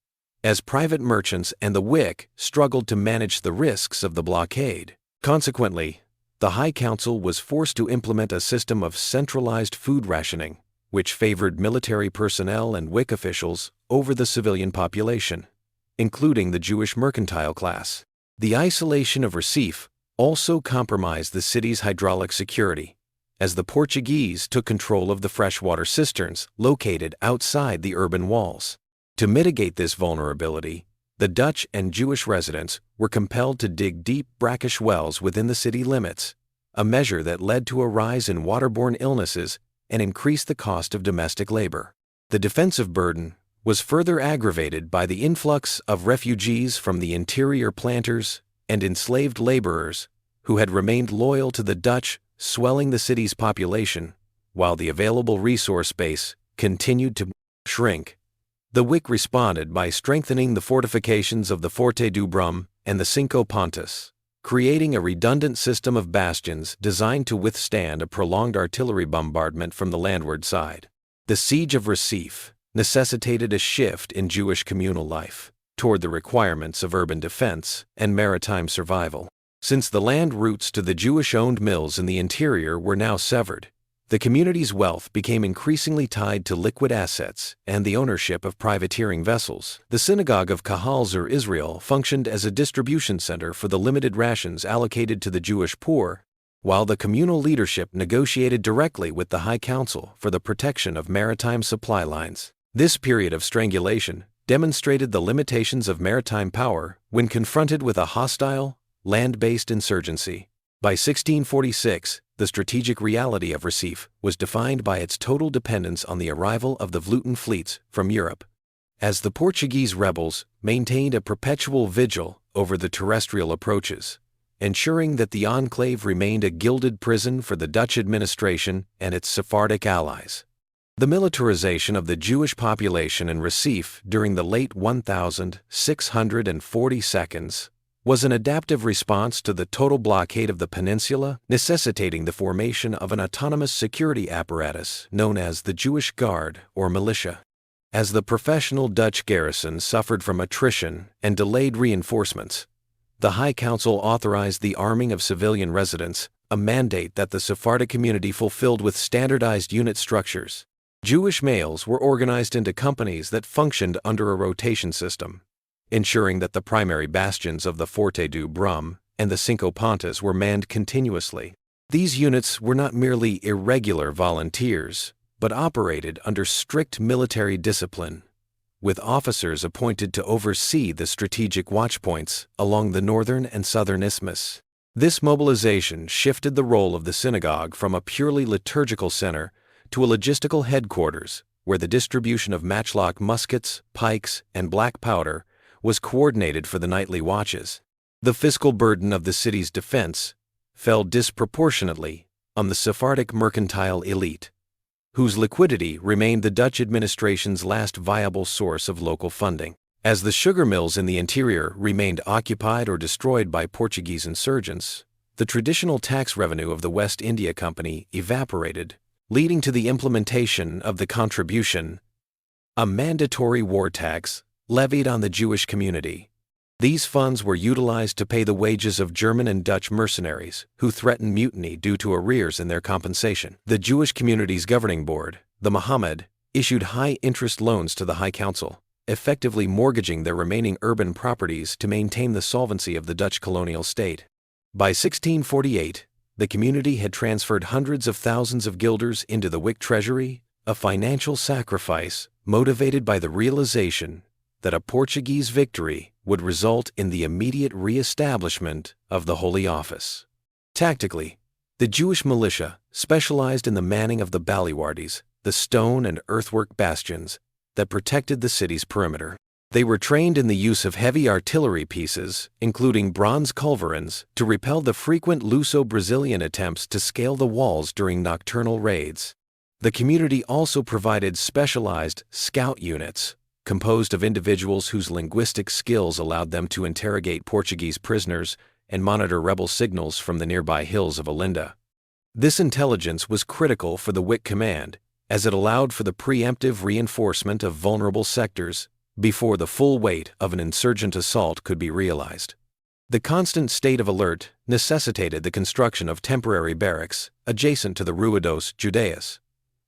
as private merchants and the WIC struggled to manage the risks of the blockade. Consequently, the High Council was forced to implement a system of centralized food rationing, which favored military personnel and WIC officials over the civilian population, including the Jewish mercantile class. The isolation of Recife also compromised the city's hydraulic security, as the Portuguese took control of the freshwater cisterns located outside the urban walls. To mitigate this vulnerability, the Dutch and Jewish residents were compelled to dig deep brackish wells within the city limits, a measure that led to a rise in waterborne illnesses and increased the cost of domestic labor. The defensive burden was further aggravated by the influx of refugees from the interior planters and enslaved laborers who had remained loyal to the Dutch, swelling the city's population, while the available resource base continued to shrink. The WIC responded by strengthening the fortifications of the Forte do Brum and the Cinco Pontes, creating a redundant system of bastions designed to withstand a prolonged artillery bombardment from the landward side. The siege of Recife necessitated a shift in Jewish communal life toward the requirements of urban defense and maritime survival. Since the land routes to the Jewish-owned mills in the interior were now severed, the community's wealth became increasingly tied to liquid assets and the ownership of privateering vessels. The synagogue of Kahal Zur Israel functioned as a distribution center for the limited rations allocated to the Jewish poor, while the communal leadership negotiated directly with the High Council for the protection of maritime supply lines. This period of strangulation demonstrated the limitations of maritime power when confronted with a hostile, land-based insurgency. By 1646, the strategic reality of Recife was defined by its total dependence on the arrival of the Vluchten fleets from Europe, as the Portuguese rebels maintained a perpetual vigil over the terrestrial approaches, ensuring that the enclave remained a gilded prison for the Dutch administration and its Sephardic allies. The militarization of the Jewish population in Recife during the late 1640s was an adaptive response to the total blockade of the peninsula, necessitating the formation of an autonomous security apparatus known as the Jewish Guard or militia. As the professional Dutch garrison suffered from attrition and delayed reinforcements, the High Council authorized the arming of civilian residents, a mandate that the Sephardic community fulfilled with standardized unit structures. Jewish males were organized into companies that functioned under a rotation system, ensuring that the primary bastions of the Forte do Brum and the Cinco Pontes were manned continuously. These units were not merely irregular volunteers, but operated under strict military discipline, with officers appointed to oversee the strategic watchpoints along the northern and southern isthmus. This mobilization shifted the role of the synagogue from a purely liturgical center to a logistical headquarters, where the distribution of matchlock muskets, pikes, and black powder was coordinated for the nightly watches. The fiscal burden of the city's defense fell disproportionately on the Sephardic mercantile elite, whose liquidity remained the Dutch administration's last viable source of local funding. As the sugar mills in the interior remained occupied or destroyed by Portuguese insurgents, the traditional tax revenue of the West India Company evaporated, leading to the implementation of the contribution, a mandatory war tax levied on the Jewish community. These funds were utilized to pay the wages of German and Dutch mercenaries who threatened mutiny due to arrears in their compensation. The Jewish community's governing board, the Mohammed, issued high-interest loans to the High Council, effectively mortgaging their remaining urban properties to maintain the solvency of the Dutch colonial state. By 1648, the community had transferred hundreds of thousands of guilders into the Wick treasury, a financial sacrifice motivated by the realization that a Portuguese victory would result in the immediate re-establishment of the Holy Office. Tactically, the Jewish militia specialized in the manning of the baluartes, the stone and earthwork bastions that protected the city's perimeter. They were trained in the use of heavy artillery pieces, including bronze culverins, to repel the frequent Luso-Brazilian attempts to scale the walls during nocturnal raids. The community also provided specialized scout units, composed of individuals whose linguistic skills allowed them to interrogate Portuguese prisoners and monitor rebel signals from the nearby hills of Olinda. This intelligence was critical for the Wick Command, as it allowed for the preemptive reinforcement of vulnerable sectors before the full weight of an insurgent assault could be realized. The constant state of alert necessitated the construction of temporary barracks adjacent to the Rua dos Judeus,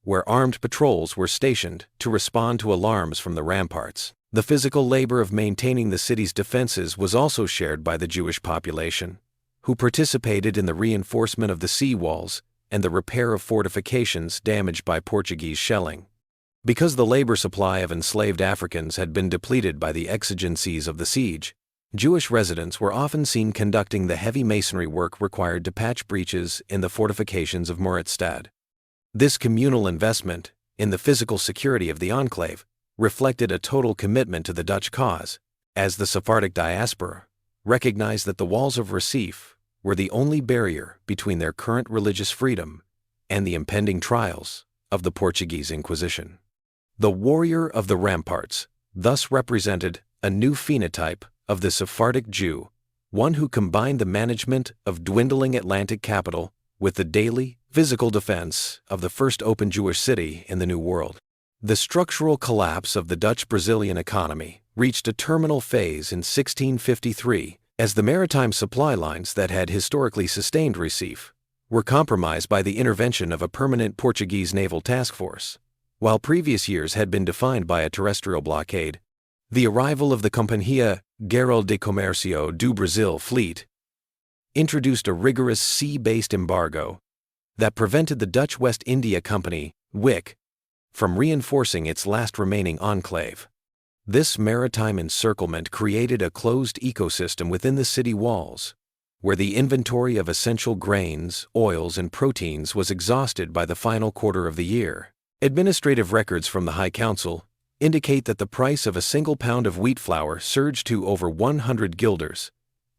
where armed patrols were stationed to respond to alarms from the ramparts. The physical labor of maintaining the city's defenses was also shared by the Jewish population, who participated in the reinforcement of the sea walls and the repair of fortifications damaged by Portuguese shelling. Because the labor supply of enslaved Africans had been depleted by the exigencies of the siege, Jewish residents were often seen conducting the heavy masonry work required to patch breaches in the fortifications of Muritstad. This communal investment in the physical security of the enclave reflected a total commitment to the Dutch cause, as the Sephardic diaspora recognized that the walls of Recife were the only barrier between their current religious freedom and the impending trials of the Portuguese Inquisition. The warrior of the ramparts thus represented a new phenotype of the Sephardic Jew, one who combined the management of dwindling Atlantic capital with the daily, physical defense of the first open Jewish city in the New World. The structural collapse of the Dutch-Brazilian economy reached a terminal phase in 1653 as the maritime supply lines that had historically sustained Recife were compromised by the intervention of a permanent Portuguese naval task force. While previous years had been defined by a terrestrial blockade, the arrival of the Companhia Geral de Comercio do Brasil fleet introduced a rigorous sea-based embargo that prevented the Dutch West India Company, WIC, from reinforcing its last remaining enclave. This maritime encirclement created a closed ecosystem within the city walls, where the inventory of essential grains, oils, and proteins was exhausted by the final quarter of the year. Administrative records from the High Council indicate that the price of a single pound of wheat flour surged to over 100 guilders,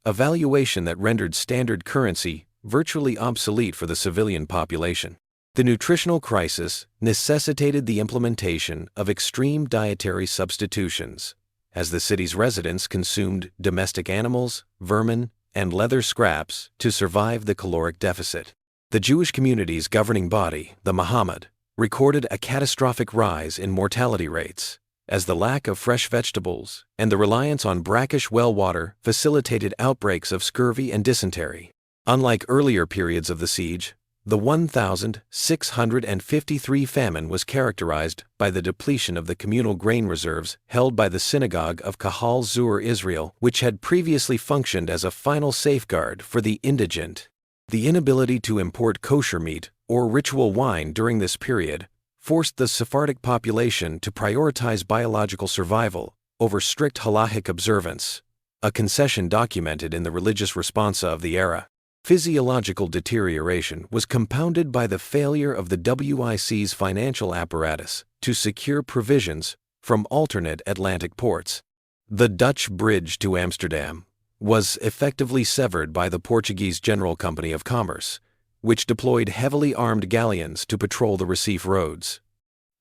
a valuation that rendered standard currency virtually obsolete for the civilian population. The nutritional crisis necessitated the implementation of extreme dietary substitutions, as the city's residents consumed domestic animals, vermin, and leather scraps to survive the caloric deficit. The Jewish community's governing body, the Mohammed, recorded a catastrophic rise in mortality rates, as the lack of fresh vegetables and the reliance on brackish well water facilitated outbreaks of scurvy and dysentery. Unlike earlier periods of the siege, the 1653 famine was characterized by the depletion of the communal grain reserves held by the synagogue of Kahal Zur Israel, which had previously functioned as a final safeguard for the indigent. The inability to import kosher meat or ritual wine during this period forced the Sephardic population to prioritize biological survival over strict halachic observance, a concession documented in the religious responsa of the era. Physiological deterioration was compounded by the failure of the WIC's financial apparatus to secure provisions from alternate Atlantic ports. The Dutch bridge to Amsterdam was effectively severed by the Portuguese General Company of Commerce, which deployed heavily armed galleons to patrol the Recife roads.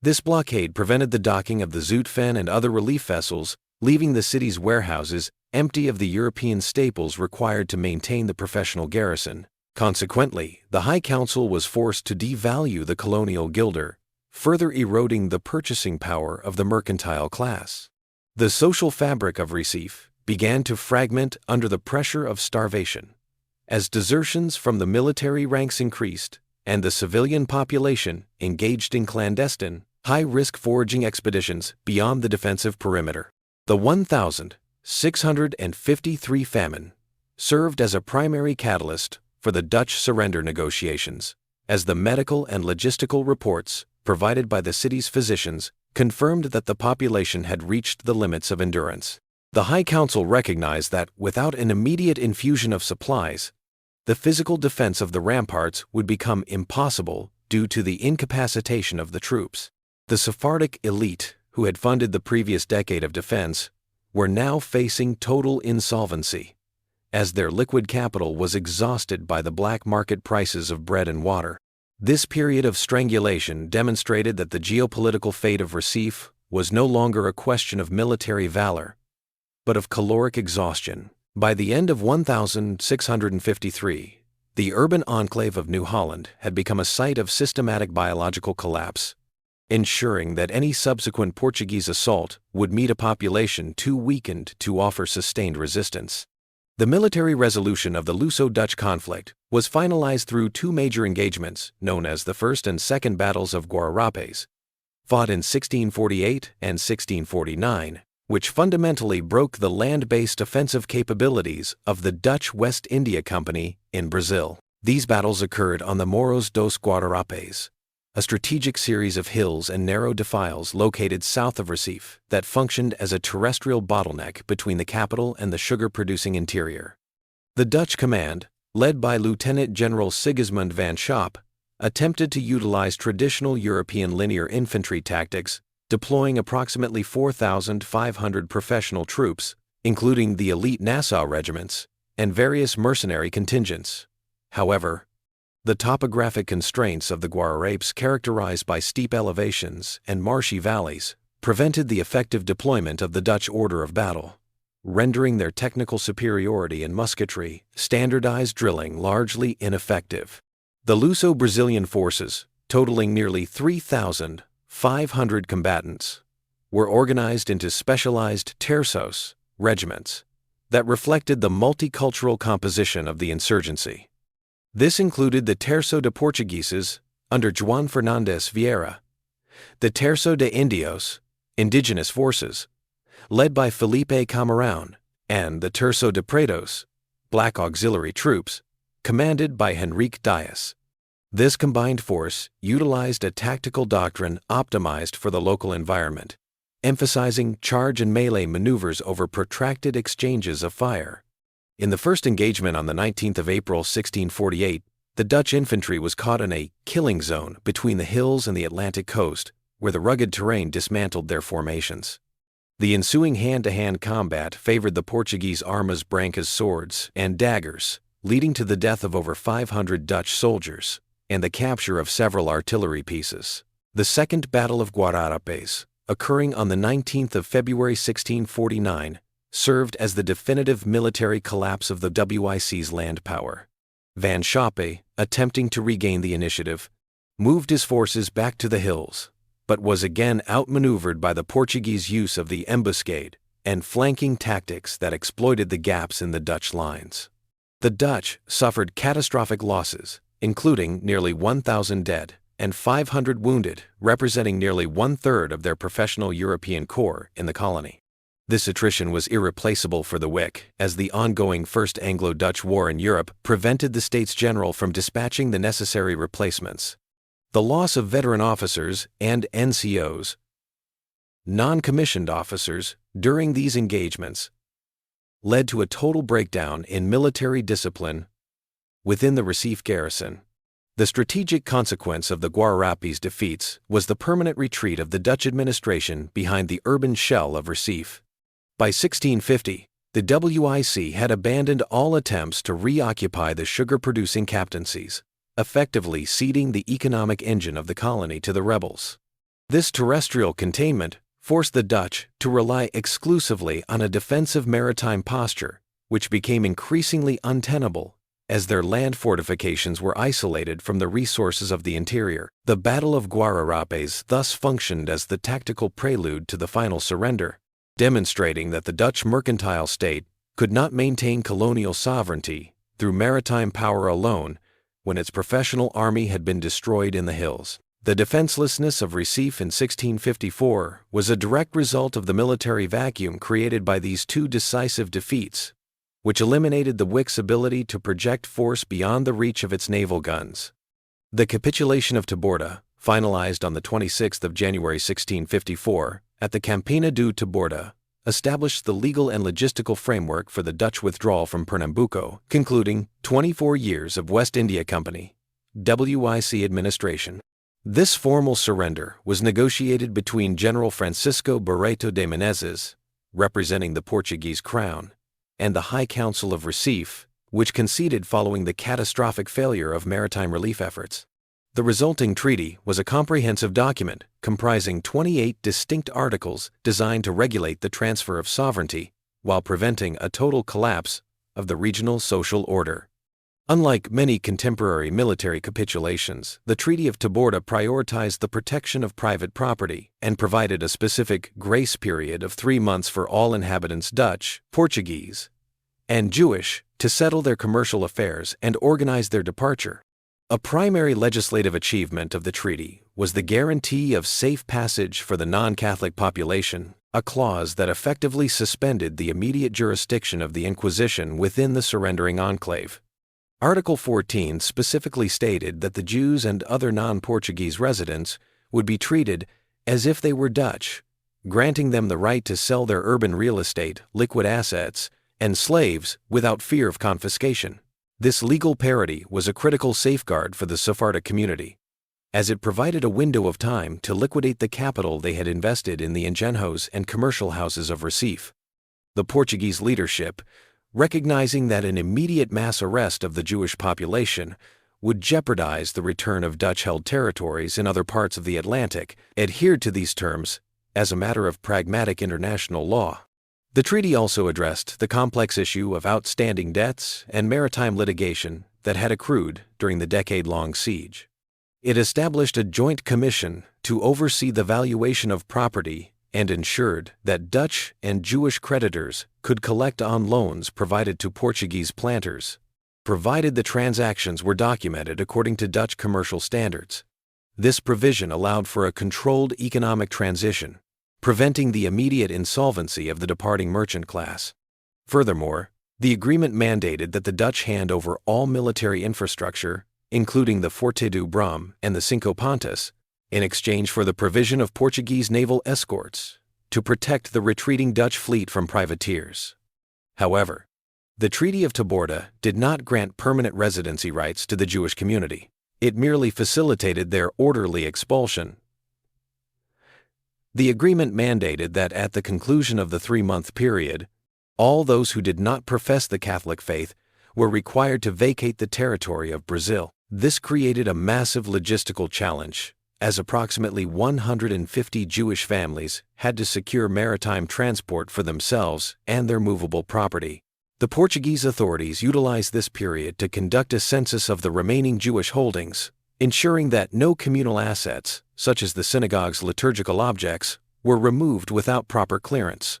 This blockade prevented the docking of the Zutphen and other relief vessels, leaving the city's warehouses empty of the European staples required to maintain the professional garrison. Consequently, the High Council was forced to devalue the colonial guilder, further eroding the purchasing power of the mercantile class. The social fabric of Recife began to fragment under the pressure of starvation. As desertions from the military ranks increased, and the civilian population engaged in clandestine, high-risk foraging expeditions beyond the defensive perimeter. The 1653 famine served as a primary catalyst for the Dutch surrender negotiations, as the medical and logistical reports provided by the city's physicians confirmed that the population had reached the limits of endurance. The High Council recognized that without an immediate infusion of supplies, the physical defense of the ramparts would become impossible due to the incapacitation of the troops. The Sephardic elite, who had funded the previous decade of defense, were now facing total insolvency, as their liquid capital was exhausted by the black market prices of bread and water. This period of strangulation demonstrated that the geopolitical fate of Recife was no longer a question of military valor, but of caloric exhaustion. By the end of 1653, the urban enclave of New Holland had become a site of systematic biological collapse, ensuring that any subsequent Portuguese assault would meet a population too weakened to offer sustained resistance. The military resolution of the Luso-Dutch conflict was finalized through two major engagements known as the First and Second Battles of Guararapes, fought in 1648 and 1649, which fundamentally broke the land-based offensive capabilities of the Dutch West India Company in Brazil. These battles occurred on the Morros dos Guararapes, a strategic series of hills and narrow defiles located south of Recife that functioned as a terrestrial bottleneck between the capital and the sugar-producing interior. The Dutch command, led by Lieutenant General Sigismund van Schop, attempted to utilize traditional European linear infantry tactics, deploying approximately 4,500 professional troops, including the elite Nassau regiments, and various mercenary contingents. However, the topographic constraints of the Guararapes, characterized by steep elevations and marshy valleys, prevented the effective deployment of the Dutch order of battle, rendering their technical superiority in musketry, standardized drilling largely ineffective. The Luso-Brazilian forces, totaling nearly 3,500 combatants, were organized into specialized terços regiments that reflected the multicultural composition of the insurgency. This included the Terço de Portugueses under João Fernandes Vieira, the Terço de Indios, indigenous forces, led by Felipe Camarão, and the Terço de Pretos, black auxiliary troops, commanded by Henrique Dias. This combined force utilized a tactical doctrine optimized for the local environment, emphasizing charge and melee maneuvers over protracted exchanges of fire. In the first engagement on the 19th of April 1648, the Dutch infantry was caught in a killing zone between the hills and the Atlantic coast, where the rugged terrain dismantled their formations. The ensuing hand-to-hand combat favored the Portuguese armas branca's swords and daggers, leading to the death of over 500 Dutch soldiers and the capture of several artillery pieces. The Second Battle of Guararapes, occurring on the 19th of February 1649, served as the definitive military collapse of the WIC's land power. Van Schop, attempting to regain the initiative, moved his forces back to the hills, but was again outmaneuvered by the Portuguese use of the embuscade and flanking tactics that exploited the gaps in the Dutch lines. The Dutch suffered catastrophic losses, including nearly 1,000 dead and 500 wounded, representing nearly one-third of their professional European corps in the colony. This attrition was irreplaceable for the WIC, as the ongoing First Anglo-Dutch War in Europe prevented the States General from dispatching the necessary replacements. The loss of veteran officers and NCOs, non-commissioned officers, during these engagements led to a total breakdown in military discipline within the Recife garrison. The strategic consequence of the Guararapes defeats was the permanent retreat of the Dutch administration behind the urban shell of Recife. By 1650, The WIC had abandoned all attempts to reoccupy the sugar-producing captaincies, effectively ceding the economic engine of the colony to the rebels. This terrestrial containment forced the Dutch to rely exclusively on a defensive maritime posture, which became increasingly untenable as their land fortifications were isolated from the resources of the interior. The Battle of Guararapes thus functioned as the tactical prelude to the final surrender, demonstrating that the Dutch mercantile state could not maintain colonial sovereignty through maritime power alone when its professional army had been destroyed in the hills. The defenselessness of Recife in 1654 was a direct result of the military vacuum created by these two decisive defeats, which eliminated the WIC's ability to project force beyond the reach of its naval guns. The capitulation of Taborda, finalized on the 26th of January 1654 at the Campina do Taborda, established the legal and logistical framework for the Dutch withdrawal from Pernambuco, concluding 24 years of West India Company, WIC administration. This formal surrender was negotiated between General Francisco Barreto de Menezes, representing the Portuguese crown, and the High Council of Recife, which conceded following the catastrophic failure of maritime relief efforts. The resulting treaty was a comprehensive document comprising 28 distinct articles designed to regulate the transfer of sovereignty while preventing a total collapse of the regional social order. Unlike many contemporary military capitulations, the Treaty of Taborda prioritized the protection of private property and provided a specific grace period of 3 months for all inhabitants Dutch, Portuguese, and Jewish to settle their commercial affairs and organize their departure. A primary legislative achievement of the treaty was the guarantee of safe passage for the non-Catholic population, a clause that effectively suspended the immediate jurisdiction of the Inquisition within the surrendering enclave. Article 14 specifically stated that the Jews and other non-Portuguese residents would be treated as if they were Dutch, granting them the right to sell their urban real estate, liquid assets, and slaves without fear of confiscation. This legal parity was a critical safeguard for the Sephardic community, as it provided a window of time to liquidate the capital they had invested in the engenhos and commercial houses of Recife. The Portuguese leadership, recognizing that an immediate mass arrest of the Jewish population would jeopardize the return of Dutch-held territories in other parts of the Atlantic, adhered to these terms as a matter of pragmatic international law. The treaty also addressed the complex issue of outstanding debts and maritime litigation that had accrued during the decade-long siege. It established a joint commission to oversee the valuation of property and ensured that Dutch and Jewish creditors could collect on loans provided to Portuguese planters, provided the transactions were documented according to Dutch commercial standards. This provision allowed for a controlled economic transition, preventing the immediate insolvency of the departing merchant class. Furthermore, the agreement mandated that the Dutch hand over all military infrastructure, including the Forte do Brum and the Cinco Pontas, in exchange for the provision of Portuguese naval escorts to protect the retreating Dutch fleet from privateers. However, the Treaty of Taborda did not grant permanent residency rights to the Jewish community. It merely facilitated their orderly expulsion. The agreement mandated that at the conclusion of the 3-month period, all those who did not profess the Catholic faith were required to vacate the territory of Brazil. This created a massive logistical challenge, as approximately 150 Jewish families had to secure maritime transport for themselves and their movable property. The Portuguese authorities utilized this period to conduct a census of the remaining Jewish holdings, ensuring that no communal assets, such as the synagogue's liturgical objects, were removed without proper clearance.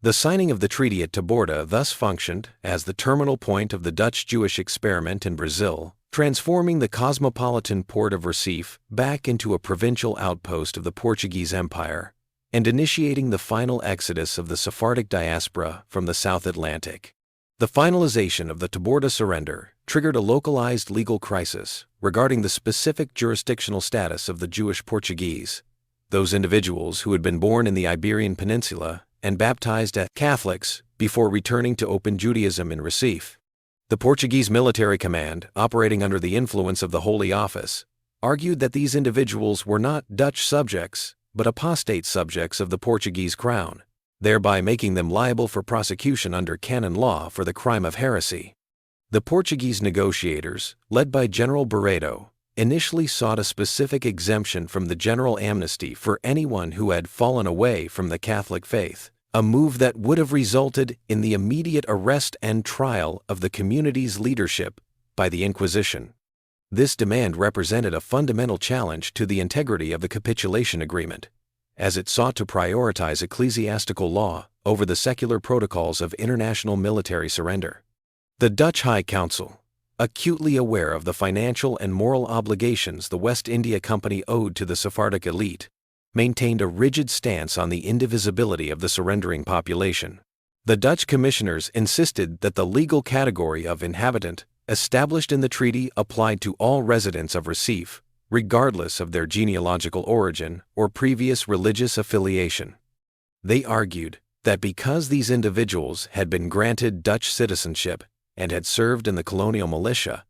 The signing of the treaty at Taborda thus functioned as the terminal point of the Dutch-Jewish experiment in Brazil, transforming the cosmopolitan port of Recife back into a provincial outpost of the Portuguese Empire, and initiating the final exodus of the Sephardic diaspora from the South Atlantic. The finalization of the Taborda surrender triggered a localized legal crisis regarding the specific jurisdictional status of the Jewish Portuguese, those individuals who had been born in the Iberian Peninsula and baptized as Catholics before returning to open Judaism in Recife. The Portuguese military command, operating under the influence of the Holy Office, argued that these individuals were not Dutch subjects, but apostate subjects of the Portuguese crown. thereby making them liable for prosecution under canon law for the crime of heresy. The Portuguese negotiators, led by General Barreto, initially sought a specific exemption from the general amnesty for anyone who had fallen away from the Catholic faith, a move that would have resulted in the immediate arrest and trial of the community's leadership by the Inquisition. This demand represented a fundamental challenge to the integrity of the capitulation agreement, as it sought to prioritize ecclesiastical law over the secular protocols of international military surrender. The Dutch High Council, acutely aware of the financial and moral obligations the West India Company owed to the Sephardic elite, maintained a rigid stance on the indivisibility of the surrendering population. The Dutch commissioners insisted that the legal category of inhabitant established in the treaty applied to all residents of Recife, regardless of their genealogical origin or previous religious affiliation. They argued that because these individuals had been granted Dutch citizenship and had served in the colonial militia,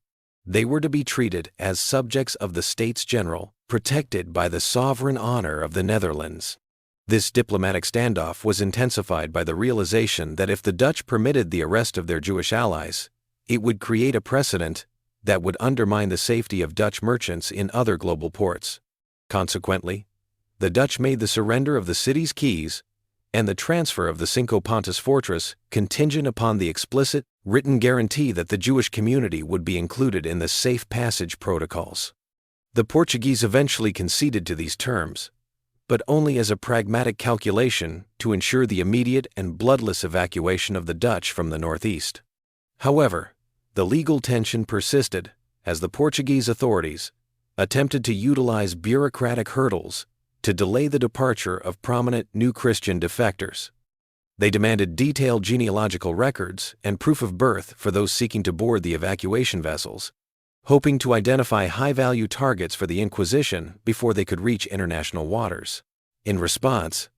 they were to be treated as subjects of the States General, protected by the sovereign honor of the Netherlands. This diplomatic standoff was intensified by the realization that if the Dutch permitted the arrest of their Jewish allies, it would create a precedent that would undermine the safety of Dutch merchants in other global ports. Consequently, the Dutch made the surrender of the city's keys and the transfer of the Cinco Pontus fortress contingent upon the explicit, written guarantee that the Jewish community would be included in the safe passage protocols. The Portuguese eventually conceded to these terms, but only as a pragmatic calculation to ensure the immediate and bloodless evacuation of the Dutch from the northeast. However, the legal tension persisted as the Portuguese authorities attempted to utilize bureaucratic hurdles to delay the departure of prominent New Christian defectors. They demanded detailed genealogical records and proof of birth for those seeking to board the evacuation vessels, hoping to identify high-value targets for the Inquisition before they could reach international waters. In response,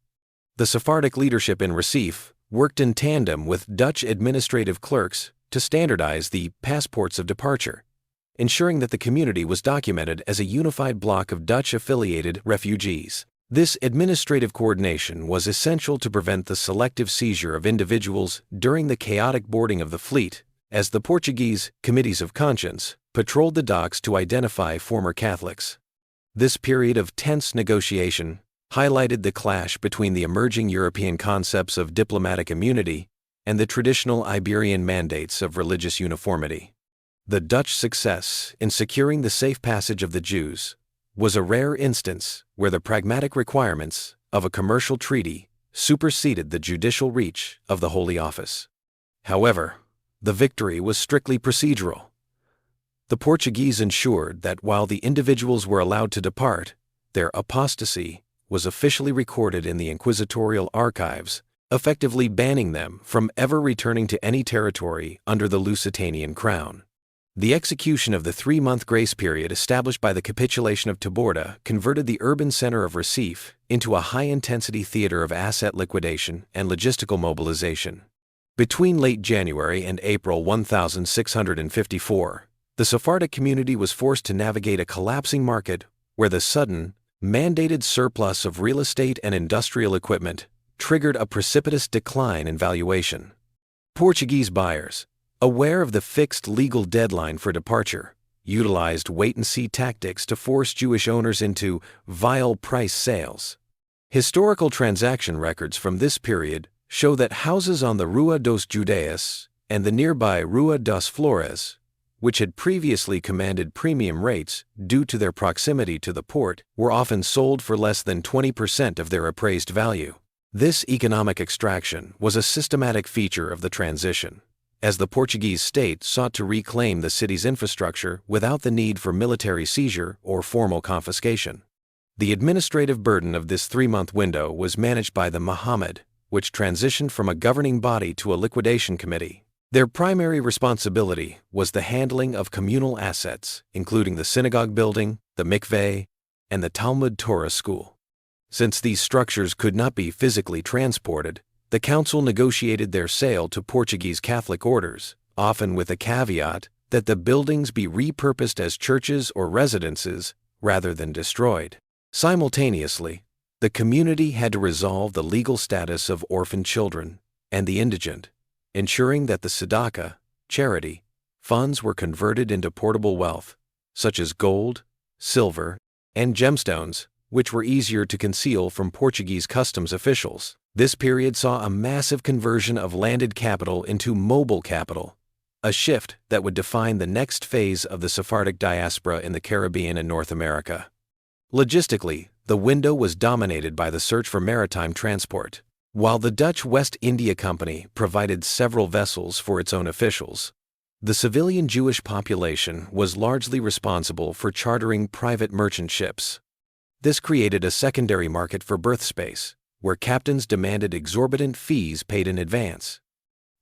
the Sephardic leadership in Recife worked in tandem with Dutch administrative clerks to standardize the passports of departure, ensuring that the community was documented as a unified block of Dutch-affiliated refugees. This administrative coordination was essential to prevent the selective seizure of individuals during the chaotic boarding of the fleet, as the Portuguese Committees of Conscience patrolled the docks to identify former Catholics. This period of tense negotiation highlighted the clash between the emerging European concepts of diplomatic immunity and the traditional Iberian mandates of religious uniformity. The Dutch success in securing the safe passage of the Jews was a rare instance where the pragmatic requirements of a commercial treaty superseded the judicial reach of the Holy Office. However, the victory was strictly procedural. The Portuguese ensured that while the individuals were allowed to depart, their apostasy was officially recorded in the inquisitorial archives, effectively banning them from ever returning to any territory under the Lusitanian crown. The execution of the 3-month grace period established by the capitulation of Taborda converted the urban center of Recife into a high-intensity theater of asset liquidation and logistical mobilization. Between late January and April 1654, the Sephardic community was forced to navigate a collapsing market where the sudden, mandated surplus of real estate and industrial equipment triggered a precipitous decline in valuation. Portuguese buyers, aware of the fixed legal deadline for departure, utilized wait-and-see tactics to force Jewish owners into vile price sales. Historical transaction records from this period show that houses on the Rua dos Judaias and the nearby Rua das Flores, which had previously commanded premium rates due to their proximity to the port, were often sold for less than 20% of their appraised value. This economic extraction was a systematic feature of the transition, as the Portuguese state sought to reclaim the city's infrastructure without the need for military seizure or formal confiscation. The administrative burden of this 3-month window was managed by the Mohammed, which transitioned from a governing body to a liquidation committee. Their primary responsibility was the handling of communal assets, including the synagogue building, the mikveh, and the Talmud Torah school. Since these structures could not be physically transported, the council negotiated their sale to Portuguese Catholic orders, often with a caveat that the buildings be repurposed as churches or residences rather than destroyed. Simultaneously, The community had to resolve the legal status of orphan children and the indigent, ensuring that the tzedakah, charity, funds were converted into portable wealth, such as gold, silver, and gemstones, which were easier to conceal from Portuguese customs officials. This period saw a massive conversion of landed capital into mobile capital, a shift that would define the next phase of the Sephardic diaspora in the Caribbean and North America. Logistically, the window was dominated by the search for maritime transport. While the Dutch West India Company provided several vessels for its own officials, the civilian Jewish population was largely responsible for chartering private merchant ships. This created a secondary market for berth space, where captains demanded exorbitant fees paid in advance.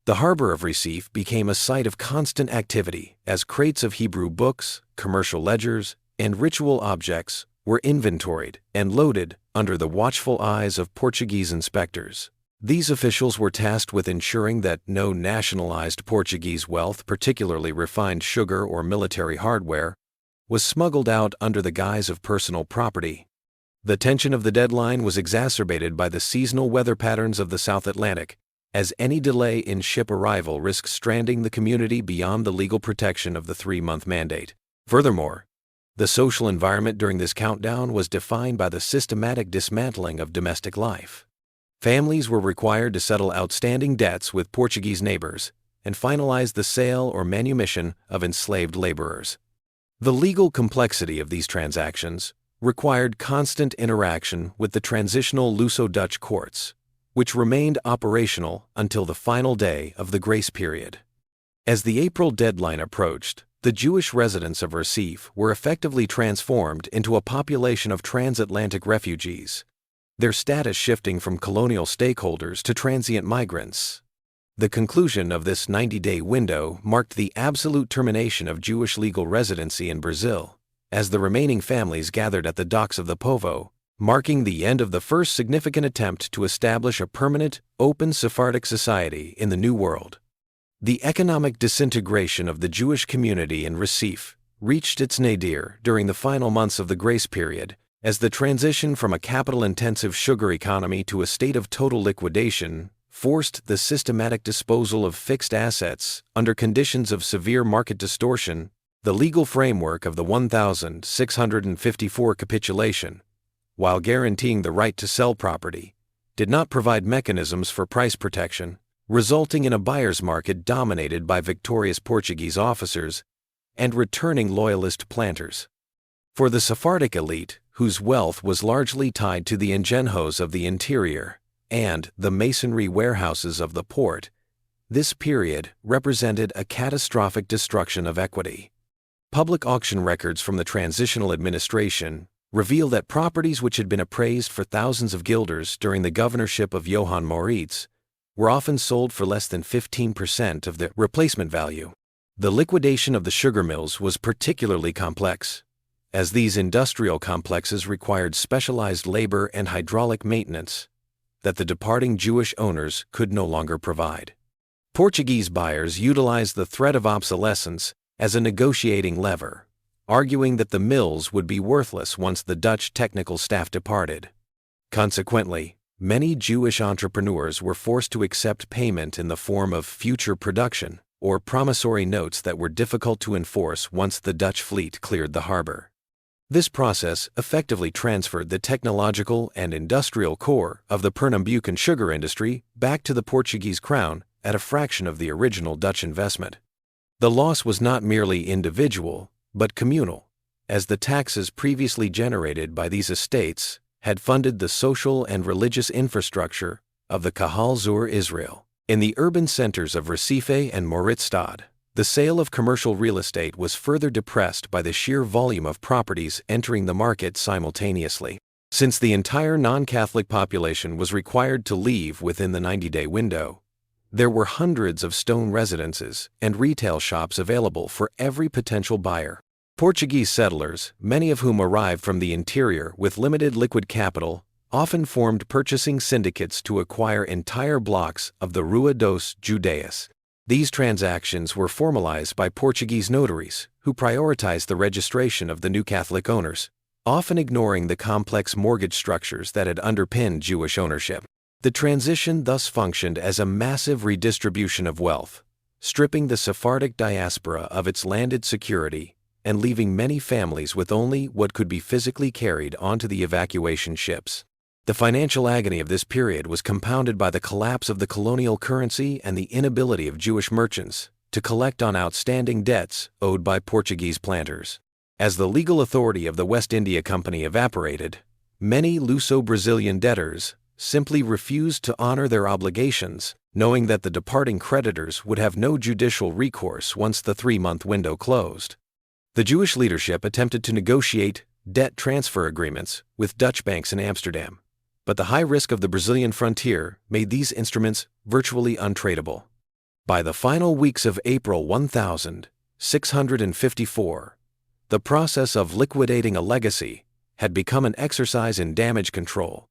The harbor of Recife became a site of constant activity as crates of Hebrew books, commercial ledgers, and ritual objects were inventoried and loaded under the watchful eyes of Portuguese inspectors. These officials were tasked with ensuring that no nationalized Portuguese wealth, particularly refined sugar or military hardware, was smuggled out under the guise of personal property. The tension of the deadline was exacerbated by the seasonal weather patterns of the South Atlantic, as any delay in ship arrival risked stranding the community beyond the legal protection of the 3-month mandate. Furthermore, the social environment during this countdown was defined by the systematic dismantling of domestic life. Families were required to settle outstanding debts with Portuguese neighbors and finalize the sale or manumission of enslaved laborers. The legal complexity of these transactions required constant interaction with the transitional Luso-Dutch courts, which remained operational until the final day of the grace period. As the April deadline approached, the Jewish residents of Recife were effectively transformed into a population of transatlantic refugees, their status shifting from colonial stakeholders to transient migrants. The conclusion of this 90-day window marked the absolute termination of Jewish legal residency in Brazil, as the remaining families gathered at the docks of the Povo, marking the end of the first significant attempt to establish a permanent, open Sephardic society in the New World. The economic disintegration of the Jewish community in Recife reached its nadir during the final months of the grace period, as the transition from a capital-intensive sugar economy to a state of total liquidation forced the systematic disposal of fixed assets under conditions of severe market distortion. The legal framework of the 1654 capitulation, while guaranteeing the right to sell property, did not provide mechanisms for price protection, resulting in a buyer's market dominated by victorious Portuguese officers and returning loyalist planters. For the Sephardic elite, whose wealth was largely tied to the engenhos of the interior and the masonry warehouses of the port, this period represented a catastrophic destruction of equity. Public auction records from the transitional administration reveal that properties which had been appraised for thousands of guilders during the governorship of Johann Moritz were often sold for less than 15% of the replacement value. The liquidation of the sugar mills was particularly complex, as these industrial complexes required specialized labor and hydraulic maintenance that the departing Jewish owners could no longer provide. Portuguese buyers utilized the threat of obsolescence as a negotiating lever, arguing that the mills would be worthless once the Dutch technical staff departed. Consequently, many Jewish entrepreneurs were forced to accept payment in the form of future production or promissory notes that were difficult to enforce once the Dutch fleet cleared the harbor. This process effectively transferred the technological and industrial core of the Pernambucan sugar industry back to the Portuguese crown at a fraction of the original Dutch investment. The loss was not merely individual, but communal, as the taxes previously generated by these estates had funded the social and religious infrastructure of the Kahal Zur Israel. In the urban centers of Recife and Moritzstad, the sale of commercial real estate was further depressed by the sheer volume of properties entering the market simultaneously. Since the entire non-Catholic population was required to leave within the 90-day window, there were hundreds of stone residences and retail shops available for every potential buyer. Portuguese settlers, many of whom arrived from the interior with limited liquid capital, often formed purchasing syndicates to acquire entire blocks of the Rua dos Judeus. These transactions were formalized by Portuguese notaries, who prioritized the registration of the new Catholic owners, often ignoring the complex mortgage structures that had underpinned Jewish ownership. The transition thus functioned as a massive redistribution of wealth, stripping the Sephardic diaspora of its landed security and leaving many families with only what could be physically carried onto the evacuation ships. The financial agony of this period was compounded by the collapse of the colonial currency and the inability of Jewish merchants to collect on outstanding debts owed by Portuguese planters. As the legal authority of the West India Company evaporated, many Luso-Brazilian debtors simply refused to honor their obligations, knowing that the departing creditors would have no judicial recourse once the 3-month window closed. The Jewish leadership attempted to negotiate debt transfer agreements with Dutch banks in Amsterdam, but the high risk of the Brazilian frontier made these instruments virtually untradeable. By the final weeks of April 1654, the process of liquidating a legacy had become an exercise in damage control,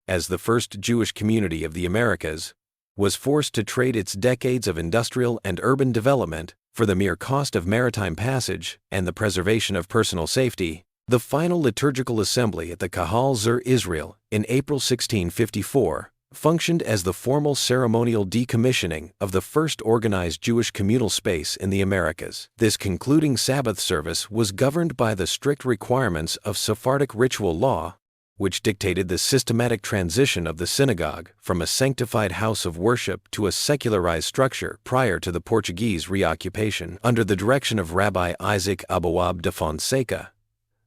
as the first Jewish community of the Americas was forced to trade its decades of industrial and urban development for the mere cost of maritime passage and the preservation of personal safety. The final liturgical assembly at the Kahal Zur Israel in April 1654 functioned as the formal ceremonial decommissioning of the first organized Jewish communal space in the Americas. This concluding Sabbath service was governed by the strict requirements of Sephardic ritual law, which dictated the systematic transition of the synagogue from a sanctified house of worship to a secularized structure prior to the Portuguese reoccupation. Under the direction of Rabbi Isaac Aboab de Fonseca,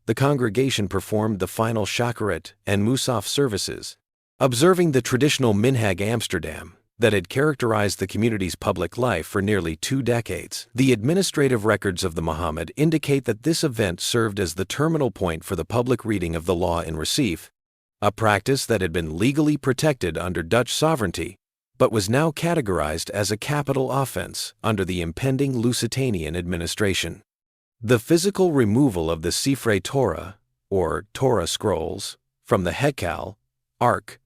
the congregation performed the final Shacharit and Musaf services, observing the traditional Minhag Amsterdam that had characterized the community's public life for nearly 2 decades. The administrative records of the Muhammad indicate that this event served as the terminal point for the public reading of the law in Recife, a practice that had been legally protected under Dutch sovereignty but was now categorized as a capital offense under the impending Lusitanian administration. The physical removal of the Sifrei Torah, or Torah scrolls, from the Hekal, Ark,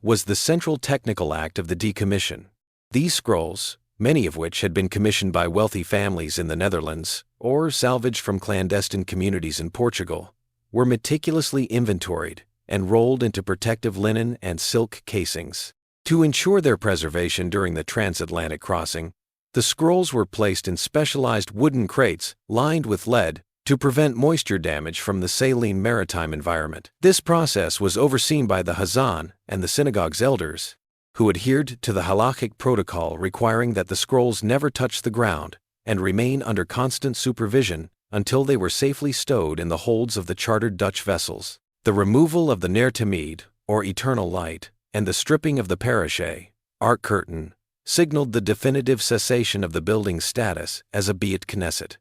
was the central technical act of the decommission. These scrolls, many of which had been commissioned by wealthy families in the Netherlands or salvaged from clandestine communities in Portugal, were meticulously inventoried and rolled into protective linen and silk casings. To ensure their preservation during the transatlantic crossing, the scrolls were placed in specialized wooden crates lined with lead to prevent moisture damage from the saline maritime environment. This process was overseen by the Hazan and the synagogue's elders, who adhered to the halachic protocol requiring that the scrolls never touch the ground and remain under constant supervision until they were safely stowed in the holds of the chartered Dutch vessels. The removal of the Ner Tamid, or eternal light, and the stripping of the parashay, ark curtain, signaled the definitive cessation of the building's status as a Beit Knesset.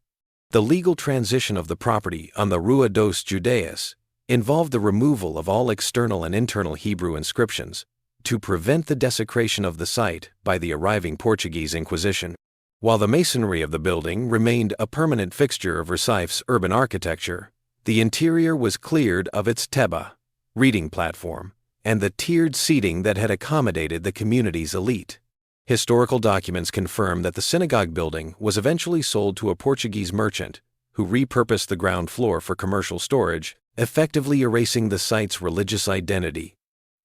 The legal transition of the property on the Rua dos Judeus involved the removal of all external and internal Hebrew inscriptions to prevent the desecration of the site by the arriving Portuguese Inquisition. While the masonry of the building remained a permanent fixture of Recife's urban architecture, the interior was cleared of its teba, reading platform, and the tiered seating that had accommodated the community's elite. Historical documents confirm that the synagogue building was eventually sold to a Portuguese merchant who repurposed the ground floor for commercial storage, effectively erasing the site's religious identity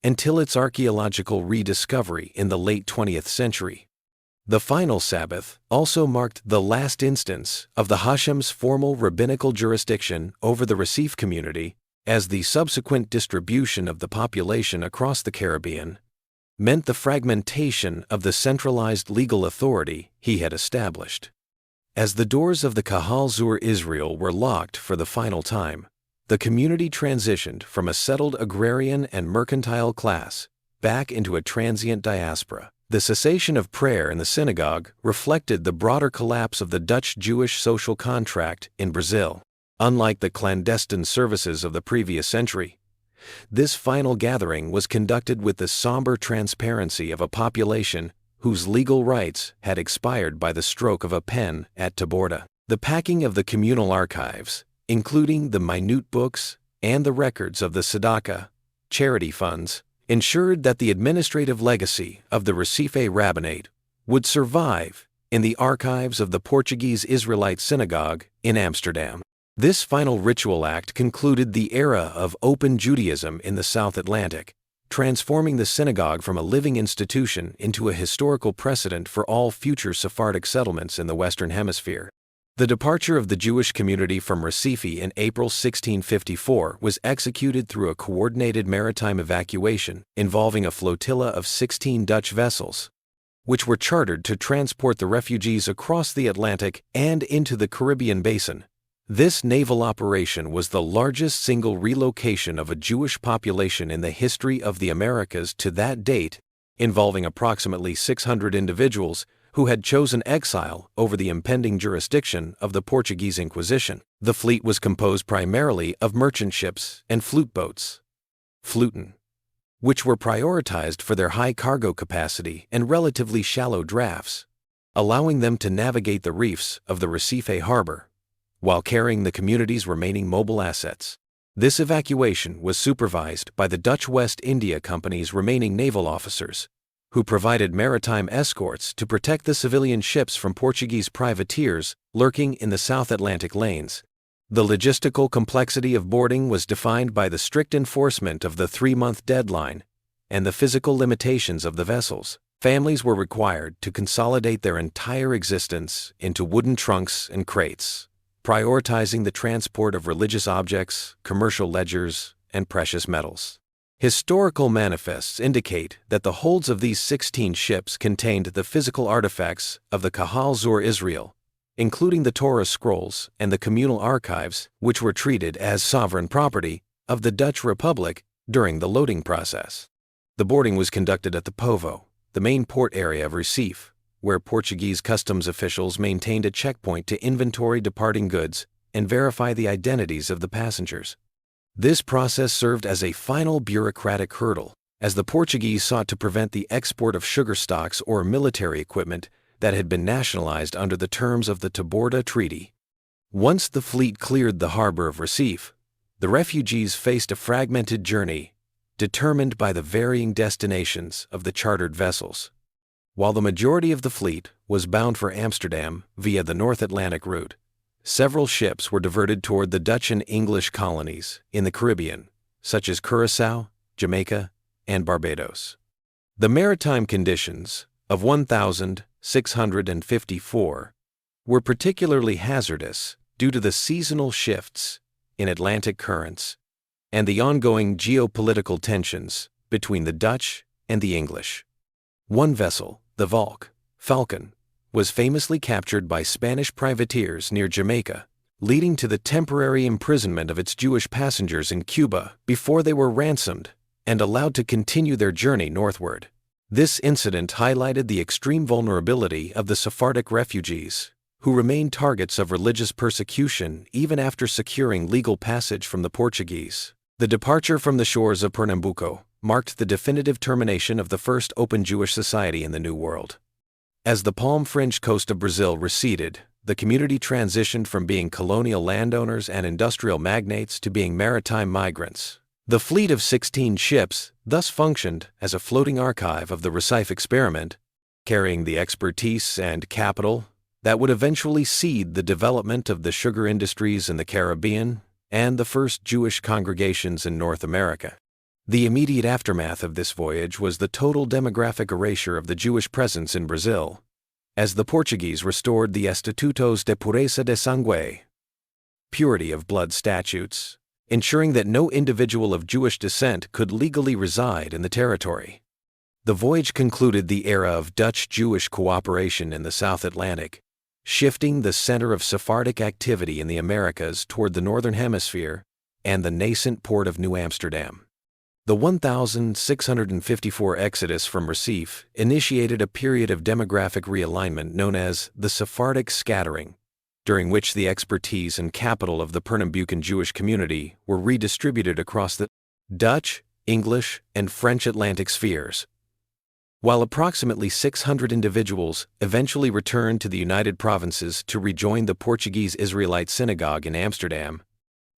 until its archaeological rediscovery in the late 20th century. The final Sabbath also marked the last instance of the Hashem's formal rabbinical jurisdiction over the Recife community, as the subsequent distribution of the population across the Caribbean meant the fragmentation of the centralized legal authority he had established. As the doors of the Kahal Zur Israel were locked for the final time, the community transitioned from a settled agrarian and mercantile class back into a transient diaspora. The cessation of prayer in the synagogue reflected the broader collapse of the Dutch-Jewish social contract in Brazil. Unlike the clandestine services of the previous century, this final gathering was conducted with the somber transparency of a population whose legal rights had expired by the stroke of a pen at Taborda. The packing of the communal archives, including the minute books and the records of the tzedakah, charity funds, ensured that the administrative legacy of the Recife Rabbinate would survive in the archives of the Portuguese Israelite Synagogue in Amsterdam. This final ritual act concluded the era of open Judaism in the South Atlantic, transforming the synagogue from a living institution into a historical precedent for all future Sephardic settlements in the Western Hemisphere. The departure of the Jewish community from Recife in April 1654 was executed through a coordinated maritime evacuation involving a flotilla of 16 Dutch vessels, which were chartered to transport the refugees across the Atlantic and into the Caribbean basin. This naval operation was the largest single relocation of a Jewish population in the history of the Americas to that date, involving approximately 600 individuals who had chosen exile over the impending jurisdiction of the Portuguese Inquisition. The fleet was composed primarily of merchant ships and flute boats, fluten, which were prioritized for their high cargo capacity and relatively shallow drafts, allowing them to navigate the reefs of the Recife harbor while carrying the community's remaining mobile assets. This evacuation was supervised by the Dutch West India Company's remaining naval officers, who provided maritime escorts to protect the civilian ships from Portuguese privateers lurking in the South Atlantic lanes. The logistical complexity of boarding was defined by the strict enforcement of the 3-month deadline and the physical limitations of the vessels. Families were required to consolidate their entire existence into wooden trunks and crates, prioritizing the transport of religious objects, commercial ledgers, and precious metals. Historical manifests indicate that the holds of these 16 ships contained the physical artifacts of the Kahal Zur Israel, including the Torah scrolls and the communal archives, which were treated as sovereign property of the Dutch Republic during the loading process. The boarding was conducted at the Povo, the main port area of Recife, where Portuguese customs officials maintained a checkpoint to inventory departing goods and verify the identities of the passengers. This process served as a final bureaucratic hurdle, as the Portuguese sought to prevent the export of sugar stocks or military equipment that had been nationalized under the terms of the Taborda Treaty. Once the fleet cleared the harbor of Recife, the refugees faced a fragmented journey determined by the varying destinations of the chartered vessels. While the majority of the fleet was bound for Amsterdam via the North Atlantic route, several ships were diverted toward the Dutch and English colonies in the Caribbean, such as Curaçao, Jamaica, and Barbados. The maritime conditions of 1654 were particularly hazardous due to the seasonal shifts in Atlantic currents and the ongoing geopolitical tensions between the Dutch and the English. One vessel, the Falcon, was famously captured by Spanish privateers near Jamaica, leading to the temporary imprisonment of its Jewish passengers in Cuba before they were ransomed and allowed to continue their journey northward. This incident highlighted the extreme vulnerability of the Sephardic refugees, who remained targets of religious persecution even after securing legal passage from the Portuguese. The departure from the shores of Pernambuco marked the definitive termination of the first open Jewish society in the New World. As the palm-fringed coast of Brazil receded, the community transitioned from being colonial landowners and industrial magnates to being maritime migrants. The fleet of 16 ships thus functioned as a floating archive of the Recife experiment, carrying the expertise and capital that would eventually seed the development of the sugar industries in the Caribbean and the first Jewish congregations in North America. The immediate aftermath of this voyage was the total demographic erasure of the Jewish presence in Brazil, as the Portuguese restored the Estatutos de Pureza de Sangue, purity of blood statutes, ensuring that no individual of Jewish descent could legally reside in the territory. The voyage concluded the era of Dutch-Jewish cooperation in the South Atlantic, shifting the center of Sephardic activity in the Americas toward the Northern Hemisphere and the nascent port of New Amsterdam. The 1654 exodus from Recife initiated a period of demographic realignment known as the Sephardic scattering, during which the expertise and capital of the Pernambucan Jewish community were redistributed across the Dutch, English, and French Atlantic spheres. While approximately 600 individuals eventually returned to the United Provinces to rejoin the Portuguese Israelite synagogue in Amsterdam,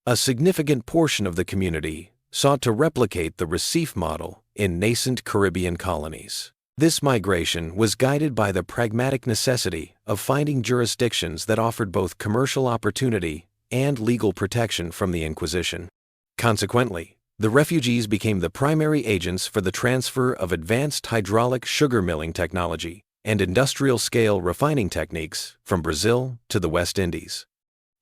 a significant portion of the community sought to replicate the Recife model in nascent Caribbean colonies. This migration was guided by the pragmatic necessity of finding jurisdictions that offered both commercial opportunity and legal protection from the Inquisition. Consequently, the refugees became the primary agents for the transfer of advanced hydraulic sugar milling technology and industrial-scale refining techniques from Brazil to the West Indies.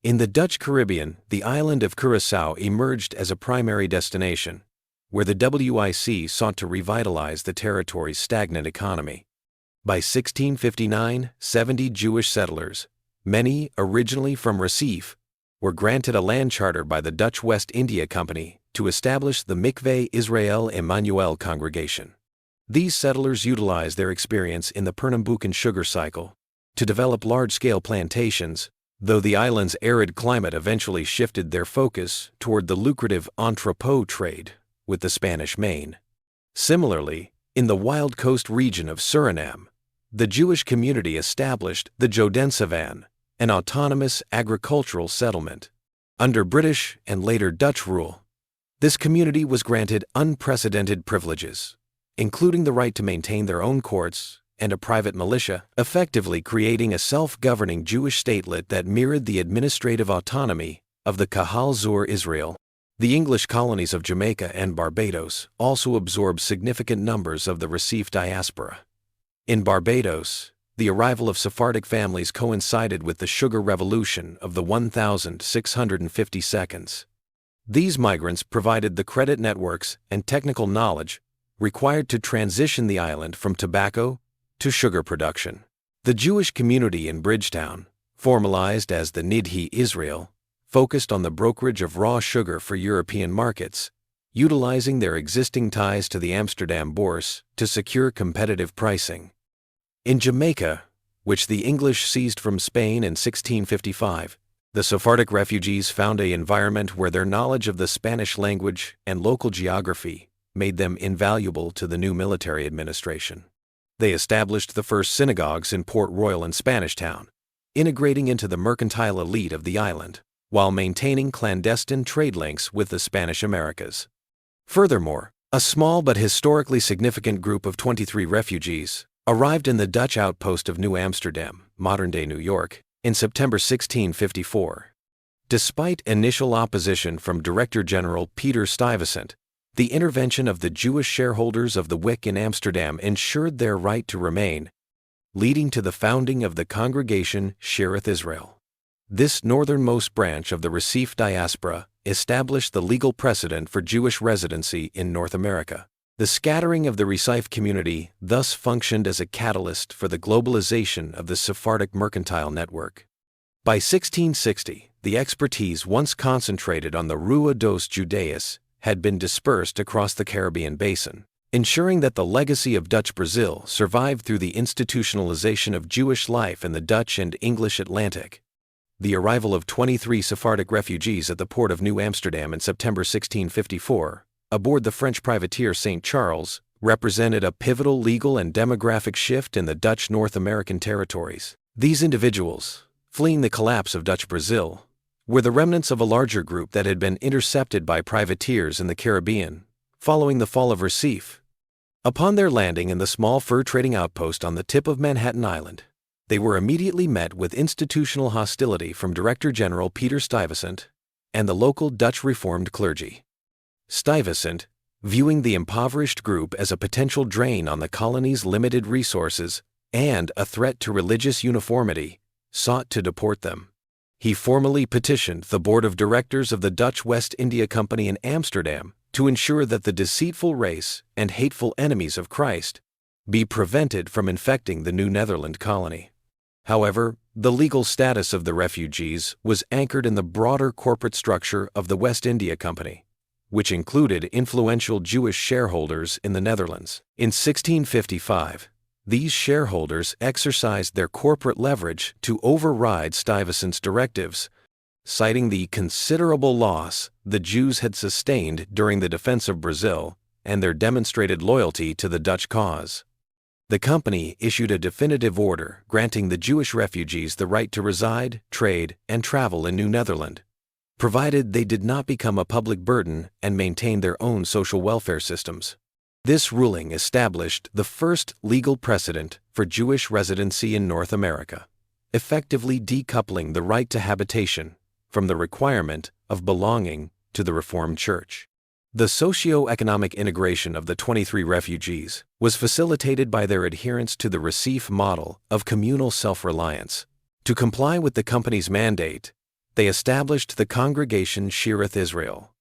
In the Dutch Caribbean, the island of Curaçao emerged as a primary destination, where the WIC sought to revitalize the territory's stagnant economy. By 1659, 70 Jewish settlers, many originally from Recife, were granted a land charter by the Dutch West India Company to establish the Mikveh Israel Emmanuel congregation. These settlers utilized their experience in the Pernambucan sugar cycle to develop large-scale plantations, though the island's arid climate eventually shifted their focus toward the lucrative entrepot trade with the Spanish Main. Similarly, in the Wild Coast region of Suriname, the Jewish community established the Jodensavan, an autonomous agricultural settlement. Under British and later Dutch rule, this community was granted unprecedented privileges, including the right to maintain their own courts and a private militia, effectively creating a self-governing Jewish statelet that mirrored the administrative autonomy of the Kahal Zur Israel. The English colonies of Jamaica and Barbados also absorbed significant numbers of the Recife diaspora. In Barbados, the arrival of Sephardic families coincided with the sugar revolution of the 1652. These migrants provided the credit networks and technical knowledge required to transition the island from tobacco to sugar production. The Jewish community in Bridgetown, formalized as the Nidhi Israel, focused on the brokerage of raw sugar for European markets, utilizing their existing ties to the Amsterdam Bourse to secure competitive pricing. In Jamaica, which the English seized from Spain in 1655, the Sephardic refugees found an environment where their knowledge of the Spanish language and local geography made them invaluable to the new military administration. They established the first synagogues in Port Royal and Spanish Town, integrating into the mercantile elite of the island, while maintaining clandestine trade links with the Spanish Americas. Furthermore, a small but historically significant group of 23 refugees arrived in the Dutch outpost of New Amsterdam, modern-day New York, in September 1654. Despite initial opposition from Director General Peter Stuyvesant, the intervention of the Jewish shareholders of the WIC in Amsterdam ensured their right to remain, leading to the founding of the congregation Shearith Israel. This northernmost branch of the Recife diaspora established the legal precedent for Jewish residency in North America. The scattering of the Recife community thus functioned as a catalyst for the globalization of the Sephardic mercantile network. By 1660, the expertise once concentrated on the Rua dos Judeus had been dispersed across the Caribbean basin, ensuring that the legacy of Dutch Brazil survived through the institutionalization of Jewish life in the Dutch and English Atlantic. The arrival of 23 Sephardic refugees at the port of New Amsterdam in September 1654, aboard the French privateer St. Charles, represented a pivotal legal and demographic shift in the Dutch North American territories. These individuals, fleeing the collapse of Dutch Brazil, were the remnants of a larger group that had been intercepted by privateers in the Caribbean following the fall of Recife. Upon their landing in the small fur trading outpost on the tip of Manhattan Island, they were immediately met with institutional hostility from Director General Peter Stuyvesant and the local Dutch Reformed clergy. Stuyvesant, viewing the impoverished group as a potential drain on the colony's limited resources and a threat to religious uniformity, sought to deport them. He formally petitioned the board of directors of the Dutch West India Company in Amsterdam to ensure that the deceitful race and hateful enemies of Christ be prevented from infecting the New Netherland colony. However, the legal status of the refugees was anchored in the broader corporate structure of the West India Company, which included influential Jewish shareholders in the Netherlands. In 1655, these shareholders exercised their corporate leverage to override Stuyvesant's directives, citing the considerable loss the Jews had sustained during the defense of Brazil and their demonstrated loyalty to the Dutch cause. The company issued a definitive order granting the Jewish refugees the right to reside, trade, and travel in New Netherland, provided they did not become a public burden and maintain their own social welfare systems. This ruling established the first legal precedent for Jewish residency in North America, effectively decoupling the right to habitation from the requirement of belonging to the Reformed Church. The socio-economic integration of the 23 refugees was facilitated by their adherence to the Recife model of communal self-reliance. To comply with the company's mandate, they established the Congregation Shearith Israel,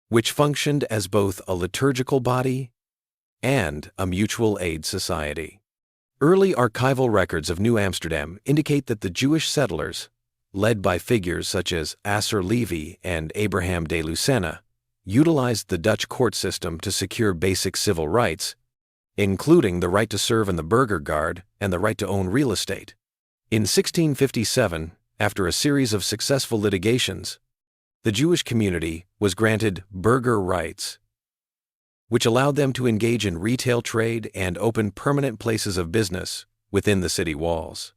which functioned as both a liturgical body and a mutual aid society. Early archival records of New Amsterdam indicate that the Jewish settlers, led by figures such as Asser Levy and Abraham de Lucena, utilized the Dutch court system to secure basic civil rights, including the right to serve in the burger guard and the right to own real estate. In 1657, after a series of successful litigations, the Jewish community was granted burger rights, which allowed them to engage in retail trade and open permanent places of business within the city walls.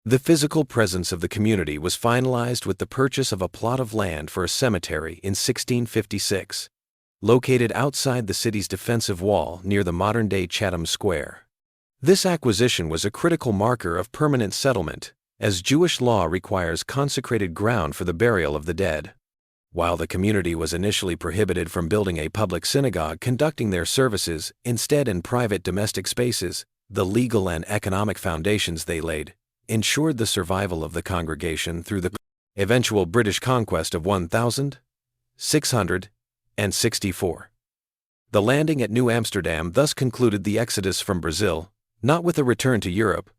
The physical presence of the community was finalized with the purchase of a plot of land for a cemetery in 1656, located outside the city's defensive wall near the modern-day Chatham Square. This acquisition was a critical marker of permanent settlement, as Jewish law requires consecrated ground for the burial of the dead. While the community was initially prohibited from building a public synagogue conducting their services instead in private domestic spaces, the legal and economic foundations they laid ensured the survival of the congregation through the eventual British conquest of 1664. The landing at New Amsterdam thus concluded the exodus from Brazil, not with a return to Europe,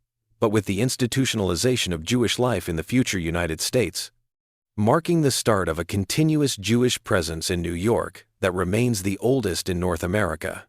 but with the institutionalization of Jewish life in the future United States, marking the start of a continuous Jewish presence in New York that remains the oldest in North America.